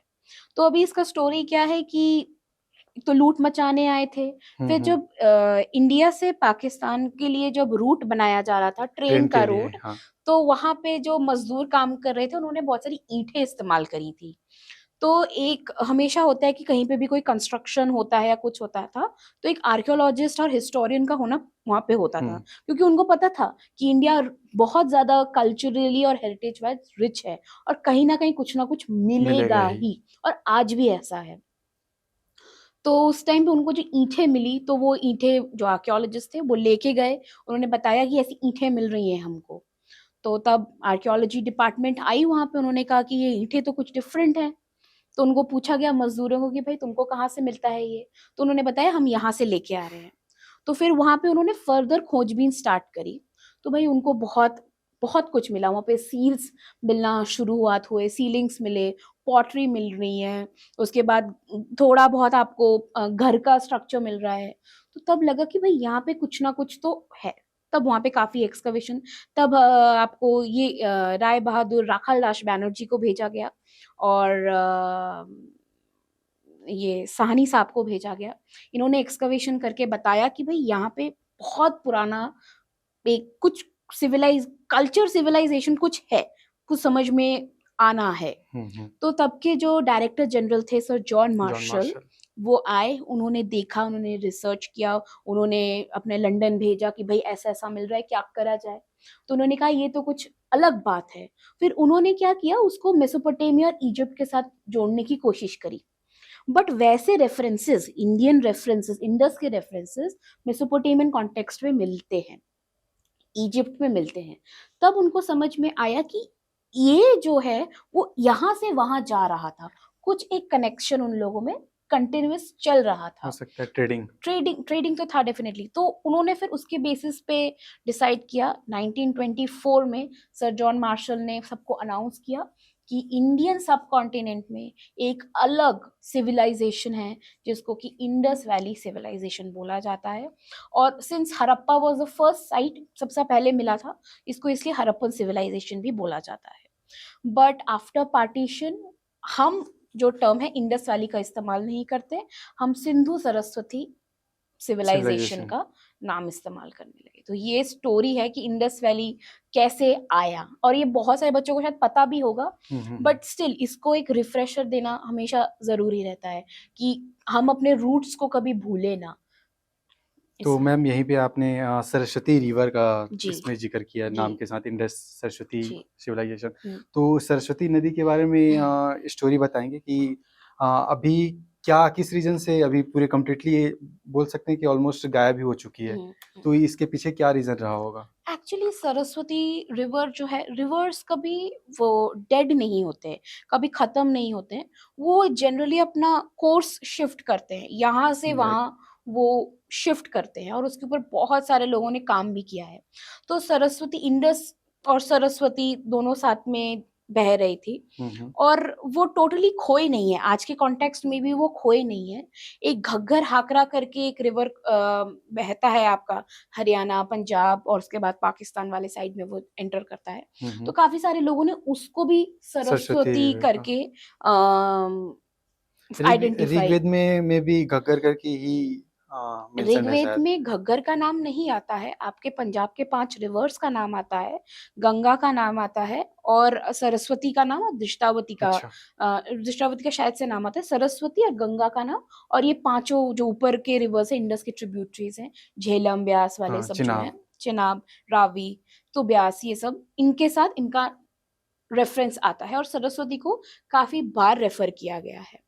S1: तो अभी इसका स्टोरी क्या है कि तो लूट मचाने आए थे, फिर जब इंडिया से पाकिस्तान के लिए जब रूट बनाया जा रहा था, ट्रेन का रूट,
S2: हाँ।
S1: तो वहां पे जो मजदूर काम कर रहे थे उन्होंने बहुत सारी ईंटें इस्तेमाल करी थी। तो एक हमेशा होता है कि कहीं पे भी कोई कंस्ट्रक्शन होता है या कुछ होता था तो एक आर्कियोलॉजिस्ट और हिस्टोरियन का होना वहां पे होता था, क्योंकि उनको पता था कि इंडिया बहुत ज्यादा कल्चरली और हेरिटेज वाइज रिच है और कहीं ना कुछ मिलेगा ही, और आज भी ऐसा है। तो उस टाइम पे उनको जो ईंटें मिली तो वो ईंटें जो आर्कियोलॉजिस्ट थे वो लेके गए, उन्होंने बताया कि ऐसी ईंटें मिल रही हैं हमको। तो तब आर्कियोलॉजी डिपार्टमेंट आई वहां पे, उन्होंने कहा कि ये ईंटें तो कुछ डिफरेंट हैं। तो उनको पूछा गया मजदूरों को कि भाई तुमको कहाँ से मिलता है ये, तो उन्होंने बताया हम यहाँ से लेके आ रहे हैं। तो फिर वहां पे उन्होंने फर्दर खोजबीन स्टार्ट करी, तो भाई उनको बहुत बहुत कुछ मिला वहां पे। सील्स मिलना शुरुआत हुए, सीलिंग्स मिले, पॉटरी मिल रही है, उसके बाद थोड़ा बहुत आपको घर का स्ट्रक्चर मिल रहा है। तो तब लगा कि भाई यहाँ पे कुछ ना कुछ तो है। तब वहां पे काफी एक्सकवेशन, तब आपको ये राय बहादुर राखाल दास बैनर्जी को भेजा गया और ये साहनी साहब को भेजा गया। इन्होंने एक्सकवेशन करके बताया कि भाई यहाँ पे बहुत पुराना एक कुछ सिविलाइजेशन कुछ है, कुछ समझ में आना है। तो तब के जो डायरेक्टर जनरल थे सर जॉन मार्शल, वो आए, उन्होंने देखा, उन्होंने रिसर्च किया, उन्होंने अपने लंदन भेजा कि भाई ऐसा ऐसा मिल रहा है, क्या करा जाए। तो उन्होंने कहा ये तो कुछ अलग बात है। फिर उन्होंने क्या किया, उसको मेसोपोटामिया और इजिप्ट के साथ जोड़ने की कोशिश करी। बट वैसे रेफरेंसेस, इंडियन रेफरेंसेस, इंडस के रेफरेंसेस मेसोपोटामियन कॉन्टेक्स्ट में मिलते हैं, इजिप्ट में मिलते हैं। तब उनको समझ में आया कि ये जो है वो यहाँ से वहां जा रहा था, कुछ एक कनेक्शन उन लोगों में कंटिन्यूअस चल रहा था।
S2: हो सकता है ट्रेडिंग
S1: तो था डेफिनेटली। तो उन्होंने फिर उसके बेसिस पे डिसाइड किया, 1924 में सर जॉन मार्शल ने सबको अनाउंस किया कि इंडियन सब कॉन्टिनेंट में एक अलग सिविलाइजेशन है जिसको कि इंडस वैली सिविलाइजेशन बोला जाता है। और since Harappa was the first sight, सबसे पहले मिला था, इसको इसलिए हड़प्पन सिविलाइजेशन भी बोला जाता है। बट आफ्टर पार्टीशन हम जो टर्म है इंडस वैली का इस्तेमाल नहीं करते, हम सिंधु सरस्वती सिविलाइजेशन का नाम इस्तेमाल करने लगे। तो ये स्टोरी है कि इंडस वैली कैसे आया, और ये बहुत सारे बच्चों को शायद पता भी होगा, बट स्टिल इसको एक रिफ्रेशर देना हमेशा जरूरी रहता है कि हम अपने रूट्स को कभी भूले ना।
S2: तो मैम यहीं पे आपने सरस्वती रिवर का
S1: जी
S2: इसमें जिक्र किया नाम के साथ, इंडस सरस्वती
S1: जी
S2: सिविलाइजेशन। तो सरस्वती नदी के बारे में स्टोरी बताएंगे कि अभी क्या किस रीजन से अभी पूरे कम्प्लीटली बोल सकते हैं कि ऑलमोस्ट गायब ही हो चुकी है, तो इसके पीछे क्या रीजन रहा होगा?
S1: एक्चुअली सरस्वती रिवर जो है, रिवर्स कभी वो डेड नहीं होते, कभी खत्म नहीं होते, वो जनरली अपना कोर्स शिफ्ट करते हैं, यहाँ से वहाँ वो शिफ्ट करते हैं, और उसके ऊपर बहुत सारे लोगों ने काम भी किया है। तो सरस्वती, इंडस और सरस्वती दोनों साथ में बह रही थी, और वो टोटली खोई नहीं है, आज के कॉन्टेक्स्ट में भी वो खोई नहीं है। एक घग्गर हाकरा करके एक रिवर बहता है आपका हरियाणा, पंजाब, और उसके बाद पाकिस्तान वाले साइड में वो एंटर करता है। तो काफी सारे लोगों ने उसको भी सरस्वती करके आइडेंटिफाई।
S2: ऋग्वेद में भी घग्गर करके ही मेंशन है
S1: ऋग्वेद
S2: शायद।
S1: में घग्गर का नाम नहीं आता है, आपके पंजाब के 5 रिवर्स का नाम आता है, गंगा का नाम आता है, और सरस्वती का नाम, और दृष्टावती का दृष्टावती का शायद से नाम आता है, सरस्वती और गंगा का नाम। और ये पांचों जो ऊपर के रिवर्स है इंडस के ट्रिब्यूटरीज हैं, झेलम, ब्यास वाले सब जो है, चिनाब, रावी, तो ब्यास, ये सब इनके साथ इनका रेफरेंस आता है, और सरस्वती को काफी बार रेफर किया गया है।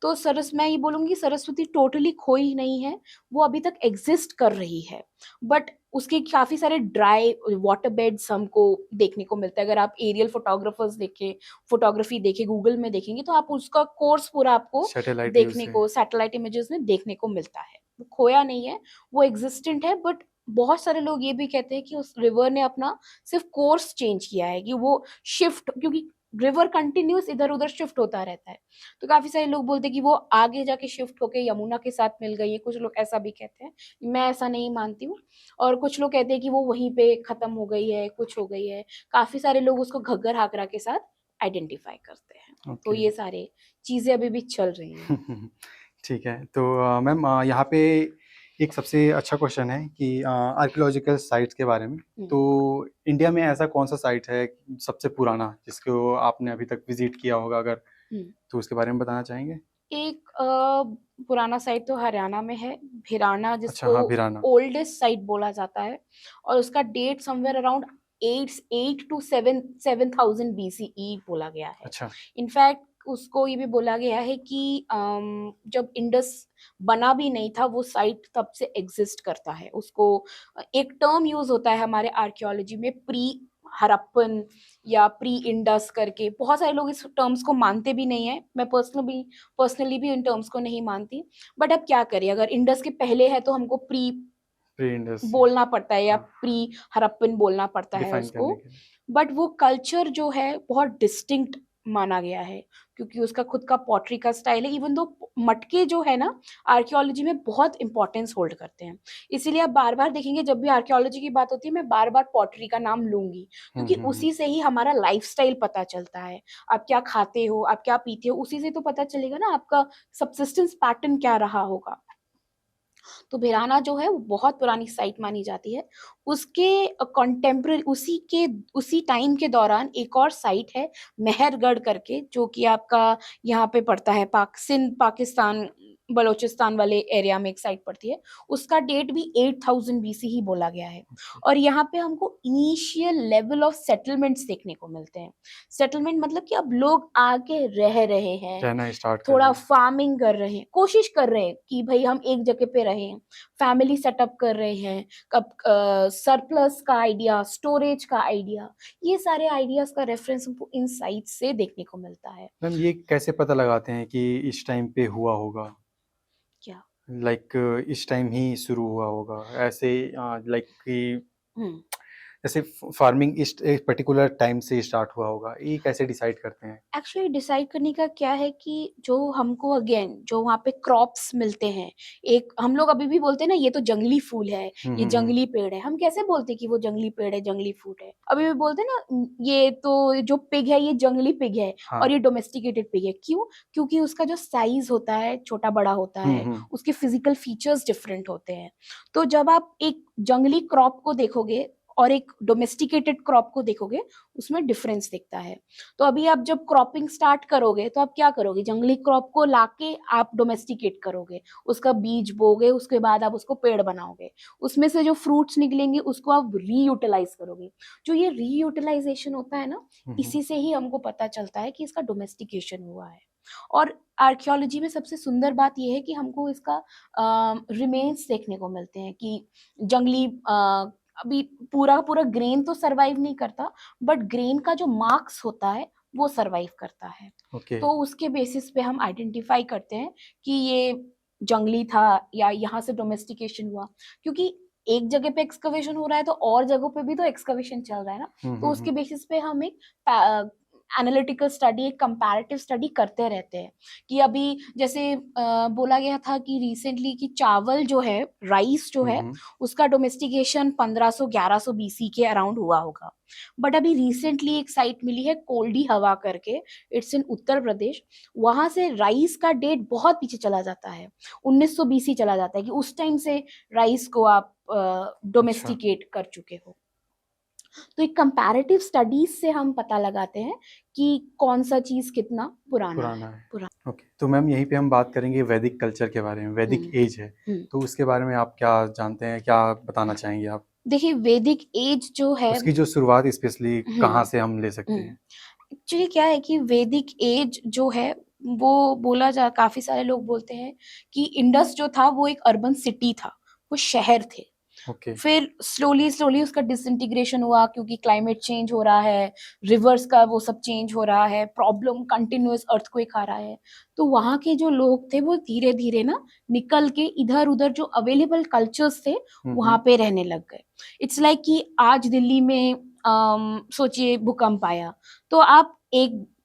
S1: तो मैं ये बोलूंगी सरस्वती टोटली खोई नहीं है, वो अभी तक एग्जिस्ट कर रही है, बट उसके काफी सारे ड्राई वाटर बेड्स हमको देखने को मिलता है। अगर आप एरियल फोटोग्राफर्स देखें, फोटोग्राफी देखें, गूगल में देखेंगे तो आप उसका कोर्स पूरा आपको
S2: सैटेलाइट व्यू
S1: देखने
S2: से।
S1: को सैटेलाइट इमेजेस में देखने को मिलता है। वो खोया नहीं है, वो एग्जिस्टेंट है, बट बहुत सारे लोग ये भी कहते हैं कि उस रिवर ने अपना सिर्फ कोर्स चेंज किया है, कि वो शिफ्ट, क्योंकि रिवर कंटिन्यूस इधर उधर शिफ्ट होता रहता है, तो काफी सारे लोग बोलते हैं कि वो आगे जाके शिफ्ट होके यमुना के साथ मिल गई है। कुछ लोग ऐसा भी कहते हैं, मैं ऐसा नहीं मानती हूँ। और कुछ लोग कहते हैं कि वो वहीं पे खत्म हो गई है, कुछ हो गई है। काफी सारे लोग उसको घग्गर हाकरा के साथ आइडेंटिफाई करते हैं। तो
S2: ओके।
S1: ये सारे चीजें अभी भी चल रही हैं।
S2: ठीक है, तो मैम यहाँ पे एक सबसे अच्छा क्वेश्चन है कि आर्कियोलॉजिकल साइट्स के बारे में। तो इंडिया में ऐसा कौन सा साइट है सबसे पुराना जिसको आपने अभी तक विजिट किया होगा, अगर तो उसके बारे में बताना चाहेंगे?
S1: एक पुराना साइट तो हरियाणा में है, भिराना,
S2: अच्छा,
S1: जिसको
S2: हाँ, भिराना।
S1: ओल्डेस्ट साइट बोला जाता है, और उसका date somewhere around 8 to 7,000 BCE बोला गया है।
S2: अच्छा।
S1: इनफैक्ट उसको ये भी बोला गया है कि जब इंडस बना भी नहीं था, वो साइट तब से एग्जिस्ट करता है। उसको एक टर्म यूज होता है हमारे आर्कियोलॉजी में, प्री हरप्पन या प्री इंडस करके। बहुत सारे लोग इस टर्म्स को मानते भी नहीं है, मैं पर्सनली भी इन टर्म्स को नहीं मानती, बट अब क्या करें, अगर इंडस के पहले है तो हमको प्री
S2: इंडस
S1: बोलना पड़ता है, या
S2: हाँ,
S1: प्री हरप्पन बोलना पड़ता है
S2: डिफाइन
S1: उसको।
S2: करने के लिए।
S1: बट वो कल्चर जो है बहुत डिस्टिंक्ट माना गया है, क्योंकि उसका खुद का पॉटरी का स्टाइल है। इवन दो मटके जो है ना, आर्कियोलॉजी में बहुत इंपॉर्टेंस होल्ड करते हैं। इसीलिए आप बार बार देखेंगे जब भी आर्कियोलॉजी की बात होती है, मैं बार बार पॉटरी का नाम लूंगी, क्योंकि उसी से ही हमारा लाइफस्टाइल पता चलता है। आप क्या खाते हो, आप क्या पीते हो, उसी से तो पता चलेगा ना आपका सबसिस्टेंस पैटर्न क्या रहा होगा। तो भिराना जो है वो बहुत पुरानी साइट मानी जाती है। उसके कॉन्टेम्प्ररी उसी टाइम के दौरान एक और साइट है मेहरगढ़ करके, जो कि आपका यहाँ पे पड़ता है सिंध पाकिस्तान बलोचिस्तान वाले एरिया में एक साइट पड़ती है। उसका डेट भी 8,000 BC ही बोला गया है। और यहाँ पे हमको इनिशियल लेवल ऑफ सेटलमेंट्स देखने को मिलते हैं। सेटलमेंट मतलब कि अब लोग आके रह रहे हैं,
S2: रहना स्टार्ट कर
S1: थोड़ा
S2: रहे हैं।
S1: फार्मिंग कर रहे हैं, कोशिश कर रहे हैं कि भाई हम एक जगह पे रहें, फैमिली सेटअप कर रहे हैं। कब सरप्लस का आइडिया, स्टोरेज का आइडिया, ये सारे आइडियाज का रेफरेंस हमको इन साइट से देखने को मिलता है।
S2: मैम ये कैसे पता लगाते हैं कि इस टाइम पे हुआ होगा?
S1: क्या?
S2: लाइक इस टाइम ही शुरू हुआ होगा ऐसे, लाइक कि
S1: हम्म
S2: जैसे फार्मिंग इस एक पर्टिकुलर टाइम से स्टार्ट हुआ होगा, ये कैसे डिसाइड करते हैं?
S1: एक्चुअली डिसाइड करने का क्या है कि जो हमको अगेन जो वहाँ पे क्रॉप्स मिलते हैं, एक हम लोग अभी भी बोलते हैं ना, ये तो जंगली फूल है, ये जंगली पेड़ है। हम कैसे बोलते हैं कि वो जंगली पेड़ है, जंगली फूल है? अभी भी बोलते हैं ना, ये तो जो पिग है ये जंगली पिग है,
S2: हाँ।
S1: और ये डोमेस्टिकेटेड पिग है। क्यों? क्योंकि उसका जो साइज होता है छोटा बड़ा होता है, उसके फिजिकल फीचर्स डिफरेंट होते हैं। तो जब आप एक जंगली क्रॉप को देखोगे और एक डोमेस्टिकेटेड क्रॉप को देखोगे, उसमें डिफरेंस दिखता है। तो अभी आप जब क्रॉपिंग स्टार्ट करोगे तो आप क्या करोगे, जंगली क्रॉप को लाके आप डोमेस्टिकेट करोगे, उसका बीज बोगे, उसके बाद आप उसको पेड़ बनाओगे, उसमें से जो फ्रूट्स निकलेंगे उसको आप रीयूटिलाइज करोगे। जो ये रीयूटिलाइजेशन होता है ना, इसी से ही हमको पता चलता है कि इसका डोमेस्टिकेशन हुआ है। और आर्कियोलॉजी में सबसे सुंदर बात यह है कि हमको इसका रिमेन्स देखने को मिलते हैं, कि जंगली अभी पूरा पूरा ग्रेन तो सरवाइव नहीं करता, बट ग्रेन का जो मार्क्स होता है वो सरवाइव करता है।
S2: ओके।
S1: तो उसके बेसिस पे हम आइडेंटिफाई करते हैं कि ये जंगली था या यहाँ से डोमेस्टिकेशन हुआ। क्योंकि एक जगह पे एक्सकवेशन हो रहा है तो और जगहों पे भी तो एक्सकवेशन चल रहा है ना, तो उसके बेसिस पे हम एक एनालिटिकल स्टडी, एक कंपैरेटिव स्टडी करते रहते हैं। कि अभी जैसे बोला गया था कि रिसेंटली कि चावल जो है, राइस जो है, उसका डोमेस्टिकेशन 1500-1100 BC के अराउंड हुआ होगा। बट अभी रिसेंटली एक साइट मिली है कोल्डी हवा करके, इट्स इन उत्तर प्रदेश। वहां से राइस का डेट बहुत पीछे चला जाता है, 1900 BC चला जाता है, कि उस टाइम से राइस को आप डोमेस्टिकेट कर चुके हो। तो एक कंपैरेटिव स्टडीज से हम पता लगाते हैं कि कौन सा चीज कितना पुराना है।
S2: ओके, तो मैम यहीं पे हम बात करेंगे वैदिक कल्चर के बारे में। वैदिक एज है, तो उसके बारे में आप क्या जानते हैं, क्या बताना चाहेंगे आप?
S1: देखिए, वैदिक एज जो है,
S2: उसकी जो शुरुआत स्पेशली कहाँ से हम ले सकते हैं?
S1: एक्चुअली क्या है कि वैदिक एज जो है वो बोला जा काफी सारे लोग बोलते हैं कि इंडस जो था वो एक अर्बन सिटी था, वो शहर थे।
S2: ओके।
S1: फिर स्लोली स्लोली उसका डिसइंटीग्रेशन हुआ क्योंकि क्लाइमेट चेंज हो रहा है, रिवर्स का वो सब चेंज हो रहा है, प्रॉब्लम कंटिन्यूअस अर्थक्वेक आ रहा है। तो वहाँ के जो लोग थे वो धीरे धीरे ना निकल के इधर उधर जो अवेलेबल कल्चर्स थे वहां पे रहने लग गए। इट्स लाइक कि आज दिल्ली में सोचिए भूकंप आया तो आप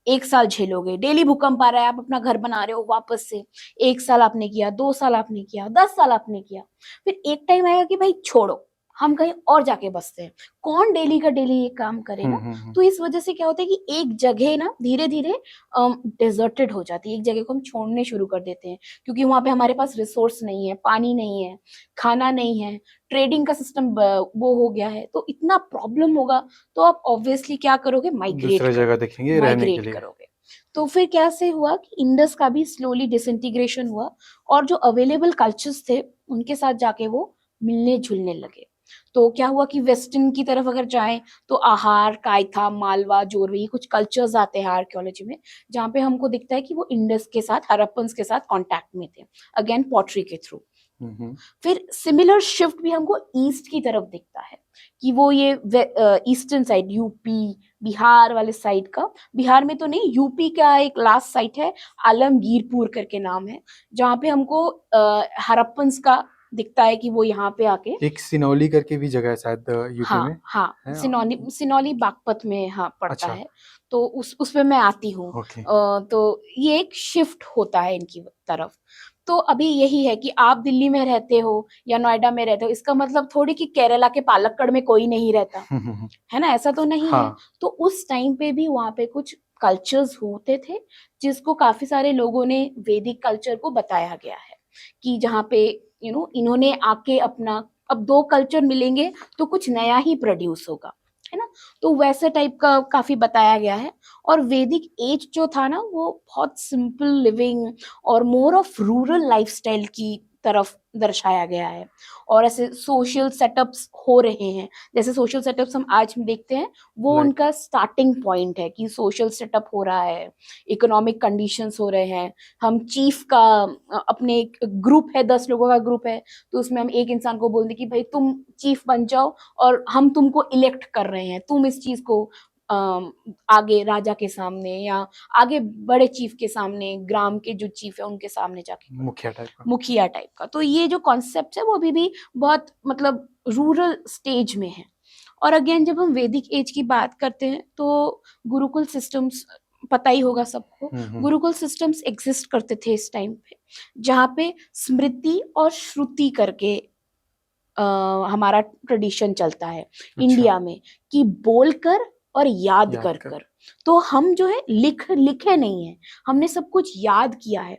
S1: एक साल झेलोगे, डेली भूकंप आ रहा है, आप अपना घर बना रहे हो वापस से, एक साल आपने किया, 2 साल आपने किया, 10 साल आपने किया, फिर एक टाइम आएगा कि भाई छोड़ो, हम कहीं और जाके बसते हैं। कौन डेली का डेली ये काम करेगा? तो इस वजह से क्या होता है कि एक जगह ना धीरे धीरे डेजर्टेड हो जाती है, एक जगह को हम छोड़ने शुरू कर देते हैं क्योंकि वहां पे हमारे पास रिसोर्स नहीं है, पानी नहीं है, खाना नहीं है, ट्रेडिंग का सिस्टम वो हो गया है, तो इतना प्रॉब्लम होगा तो आप ऑब्वियसली क्या करोगे?
S2: दूसरे जगह देखेंगे रहने के
S1: माइग्रेट
S2: लिए।
S1: करोगे। तो फिर कैसे हुआ कि इंडस का भी स्लोली डिसइंटीग्रेशन हुआ और जो अवेलेबल कल्चर्स थे उनके साथ जाके वो मिलने जुलने लगे। तो क्या हुआ कि वेस्टर्न की तरफ अगर जाएं तो आहार, कायथा, मालवा, जोरवे, कुछ कल्चर्स आते हैं आर्कियोलॉजी में जहाँ पे हमको दिखता है कि वो इंडस के साथ, हड़प्पन्स के साथ कांटेक्ट में थे, अगेन पॉटरी के थ्रू। फिर सिमिलर शिफ्ट भी हमको ईस्ट की तरफ दिखता है कि वो ये ईस्टर्न साइड, यूपी बिहार वाले साइड का, बिहार में तो नहीं, यूपी का एक लास्ट साइट है आलमगीरपुर करके नाम है, जहाँ पे हमको हड़प्पन्स का दिखता है कि वो यहाँ पे आके,
S2: एक सिनौली करके भी जगह है शायद यूपी में।
S1: हाँ
S2: है?
S1: सिनौली बागपत में हाँ पड़ता
S2: अच्छा।
S1: है। तो उस पे मैं आती हूँ।
S2: ओके।
S1: तो ये एक शिफ्ट होता है इनकी तरफ। तो अभी यही है कि आप दिल्ली में रहते हो या नोएडा में रहते हो, इसका मतलब थोड़ी कि केरला के पालक्कड़ में कोई नहीं रहता है ना, ऐसा तो नहीं है।
S2: हाँ।
S1: तो उस टाइम पे भी वहां पे कुछ कल्चर्स होते थे जिसको काफी सारे लोगों ने वैदिक कल्चर को बताया गया है कि जहाँ पे इन्होंने आके अपना, अब दो कल्चर मिलेंगे तो कुछ नया ही प्रोड्यूस होगा, है ना। तो वैसे टाइप का काफी बताया गया है। और वैदिक एज जो था ना वो बहुत सिंपल लिविंग और मोर ऑफ रूरल लाइफस्टाइल की तरफ दर्शाया गया है। और ऐसे सोशल सेटअप्स हो रहे हैं, जैसे सोशल सेटअप्स हम आज देखते हैं वो
S2: Like-
S1: उनका स्टार्टिंग पॉइंट है कि सोशल सेटअप हो रहा है, इकोनॉमिक कंडीशंस हो रहे हैं। हम चीफ का अपने एक ग्रुप है, 10 लोगों का ग्रुप है, तो उसमें हम एक इंसान को बोल दें कि भाई तुम चीफ बन जाओ और हम तुमको इलेक्ट कर रहे हैं, तुम इस चीज को आगे राजा के सामने या आगे बड़े चीफ के सामने, ग्राम के जो चीफ है उनके सामने जाके मुखिया टाइप का। तो ये जो कॉन्सेप्ट है वो अभी भी बहुत मतलब रूरल स्टेज में है। और अगेन जब हम वैदिक एज की बात करते हैं तो गुरुकुल सिस्टम्स पता ही होगा सबको, गुरुकुल सिस्टम्स एग्जिस्ट करते थे इस टाइम पे, जहाँ पे स्मृति और श्रुति करके हमारा ट्रेडिशन चलता है इंडिया में कि बोलकर और याद कर। तो हम जो है लिखे नहीं है, हमने सब कुछ याद किया है।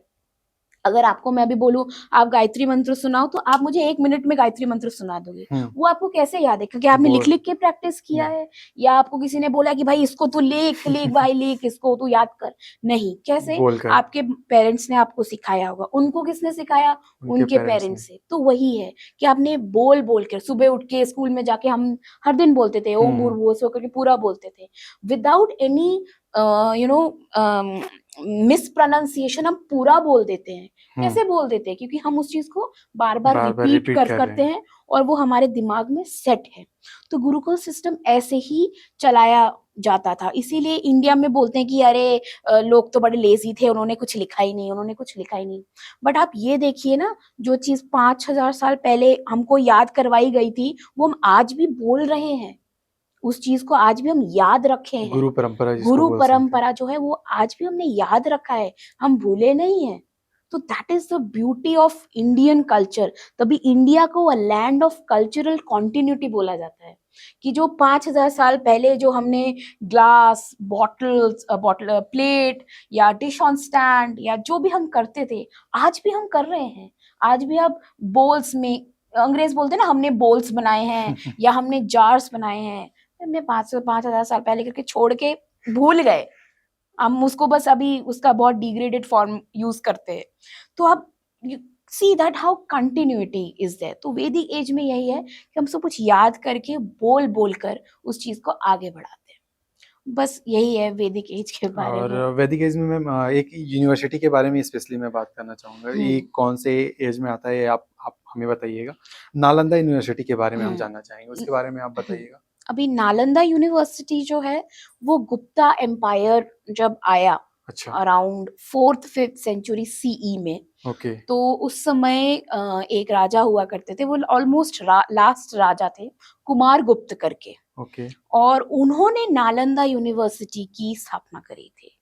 S1: अगर आपको मैं अभी बोलूं आप गायत्री मंत्र सुनाओ तो आप मुझे 1 मिनट में गायत्री मंत्र सुना दोगे, वो आपको कैसे याद है? क्योंकि आपने लिख लिख के प्रैक्टिस किया है, या आपको किसी ने बोला कि भाई इसको तू लिख लिख भाई लिख इसको तू याद कर। नहीं, कैसे? आपके पेरेंट्स ने आपको सिखाया होगा। उनको किसने सिखाया? उनके पेरेंट्स से। तो वही है कि आपने बोल बोल कर, सुबह उठ के स्कूल में जाके हम हर दिन बोलते थे ओम भूर्भुवः स्वः करके पूरा बोलते थे विदाउट एनी मिस प्रोनाउंसिएशन, हम पूरा बोल देते हैं। कैसे बोल देते हैं? क्योंकि हम उस चीज को बार बार रिपीट करते हैं और वो हमारे दिमाग में सेट है। तो गुरुकुल सिस्टम ऐसे ही चलाया जाता था। इसीलिए इंडिया में बोलते हैं कि अरे लोग तो बड़े लेजी थे, उन्होंने कुछ लिखा ही नहीं। बट आप ये देखिए ना, जो चीज 5000 साल पहले हमको याद करवाई गई थी वो हम आज भी बोल रहे हैं, उस चीज को आज भी हम याद रखे हैं। गुरु परंपरा जो है वो आज भी हमने याद रखा है, हम भूले नहीं है। तो that is the beauty of Indian culture. तभी इंडिया को a land of cultural continuity बोला जाता है कि जो 5000 साल पहले जो हमने ग्लास, बॉटल प्लेट या डिश ऑन स्टैंड या जो भी हम करते थे आज भी हम कर रहे हैं। आज भी आप बोल्स में, अंग्रेज बोलते हैं ना हमने बोल्स बनाए हैं या हमने जार्स बनाए हैं, हमने 5,000 साल पहले करके छोड़ के भूल गए, हम उसको बस अभी उसका बहुत डिग्रेडेड फॉर्म यूज करते हैं। तो अब see that how continuity is there. तो वैदिक एज में यही है कि हम सब कुछ याद करके बोल बोल कर उस चीज को आगे बढ़ाते हैं। बस यही है वैदिक एज के बारे
S2: और
S1: में।
S2: वैदिक एज में मैम एक यूनिवर्सिटी के बारे में स्पेशली मैं बात करना चाहूँगा। ये कौन से एज में आता है, ये आप हमें बताइएगा। नालंदा यूनिवर्सिटी के बारे में हम जानना चाहेंगे, उसके बारे में आप बताइएगा।
S1: अभी नालंदा यूनिवर्सिटी जो है वो गुप्ता एम्पायर जब आया
S2: अच्छा।
S1: अराउंड 4th-5th सेंचुरी सीई में,
S2: ओके।
S1: तो उस समय एक राजा हुआ करते थे, वो ऑलमोस्ट लास्ट राजा थे, कुमार गुप्त करके,
S2: ओके।
S1: और उन्होंने नालंदा यूनिवर्सिटी की स्थापना करी थी।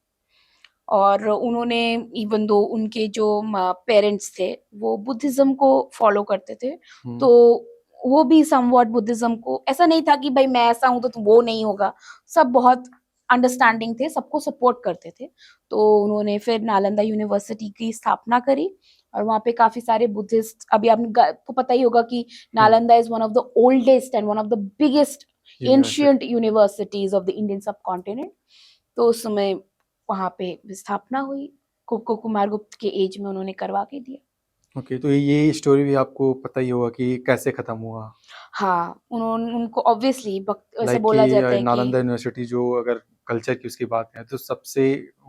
S1: और उन्होंने, इवन दो उनके जो पेरेंट्स थे वो बुद्धिज्म को फॉलो करते थे, तो वो भी समवॉट बुद्धिज्म को, ऐसा नहीं था कि भाई मैं ऐसा हूं तो वो नहीं होगा, सब बहुत अंडरस्टैंडिंग थे, सबको सपोर्ट करते थे। तो उन्होंने फिर नालंदा यूनिवर्सिटी की स्थापना करी और वहाँ पे काफी सारे बुद्धिस्ट, अभी आपको पता ही होगा कि Nalanda is one of the oldest and one of the biggest ancient universities of the Indian सब कॉन्टिनेंट। तो उस समय वहां पे स्थापना हुई, कुमार गुप्त के एज में उन्होंने करवा के दिया।
S2: ओके, तो ये स्टोरी भी आपको पता ही होगा कि कैसे खत्म हुआ।
S1: हाँ, उनको ऑब्वियसली ऐसे
S2: लाइक
S1: बोला जाता
S2: कि
S1: है कि
S2: नालंदा यूनिवर्सिटी जो, अगर कल्चर की उसकी बात करें तो सबसे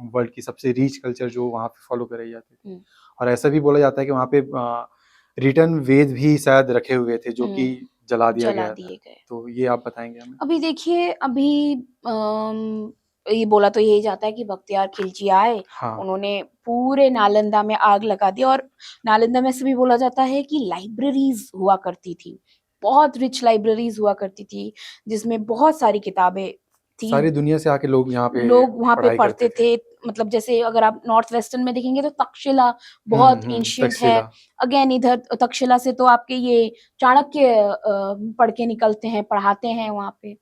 S2: वर्ल्ड की सबसे रिच कल्चर जो वहाँ पे फॉलो कराई जाती थी। और ऐसा भी बोला जाता है कि वहाँ पे रिटर्न वेद भी शायद रखे हुए थे जो कि जला दिया गया था। तो ये आप बताएंगे हमें।
S1: अभी देखिए, अभी ये बोला तो यही जाता है कि बख्तियार खिलजी आए, उन्होंने पूरे नालंदा में आग लगा दी, और नालंदा में से भी बोला जाता है कि लाइब्रेरीज हुआ करती थी, बहुत रिच लाइब्रेरीज हुआ करती थी, जिसमें बहुत सारी किताबें थी,
S2: सारी दुनिया से आके लोग यहाँ पे
S1: वहां पे
S2: पढ़ाई
S1: पढ़ते
S2: करते थे।
S1: मतलब जैसे अगर आप नॉर्थ वेस्टर्न में देखेंगे तो तक्षशिला बहुत एंशियंट है। अगेन इधर तक्षशिला से तो आपके ये चाणक्य पढ़ के निकलते हैं, पढ़ाते हैं वहां पे।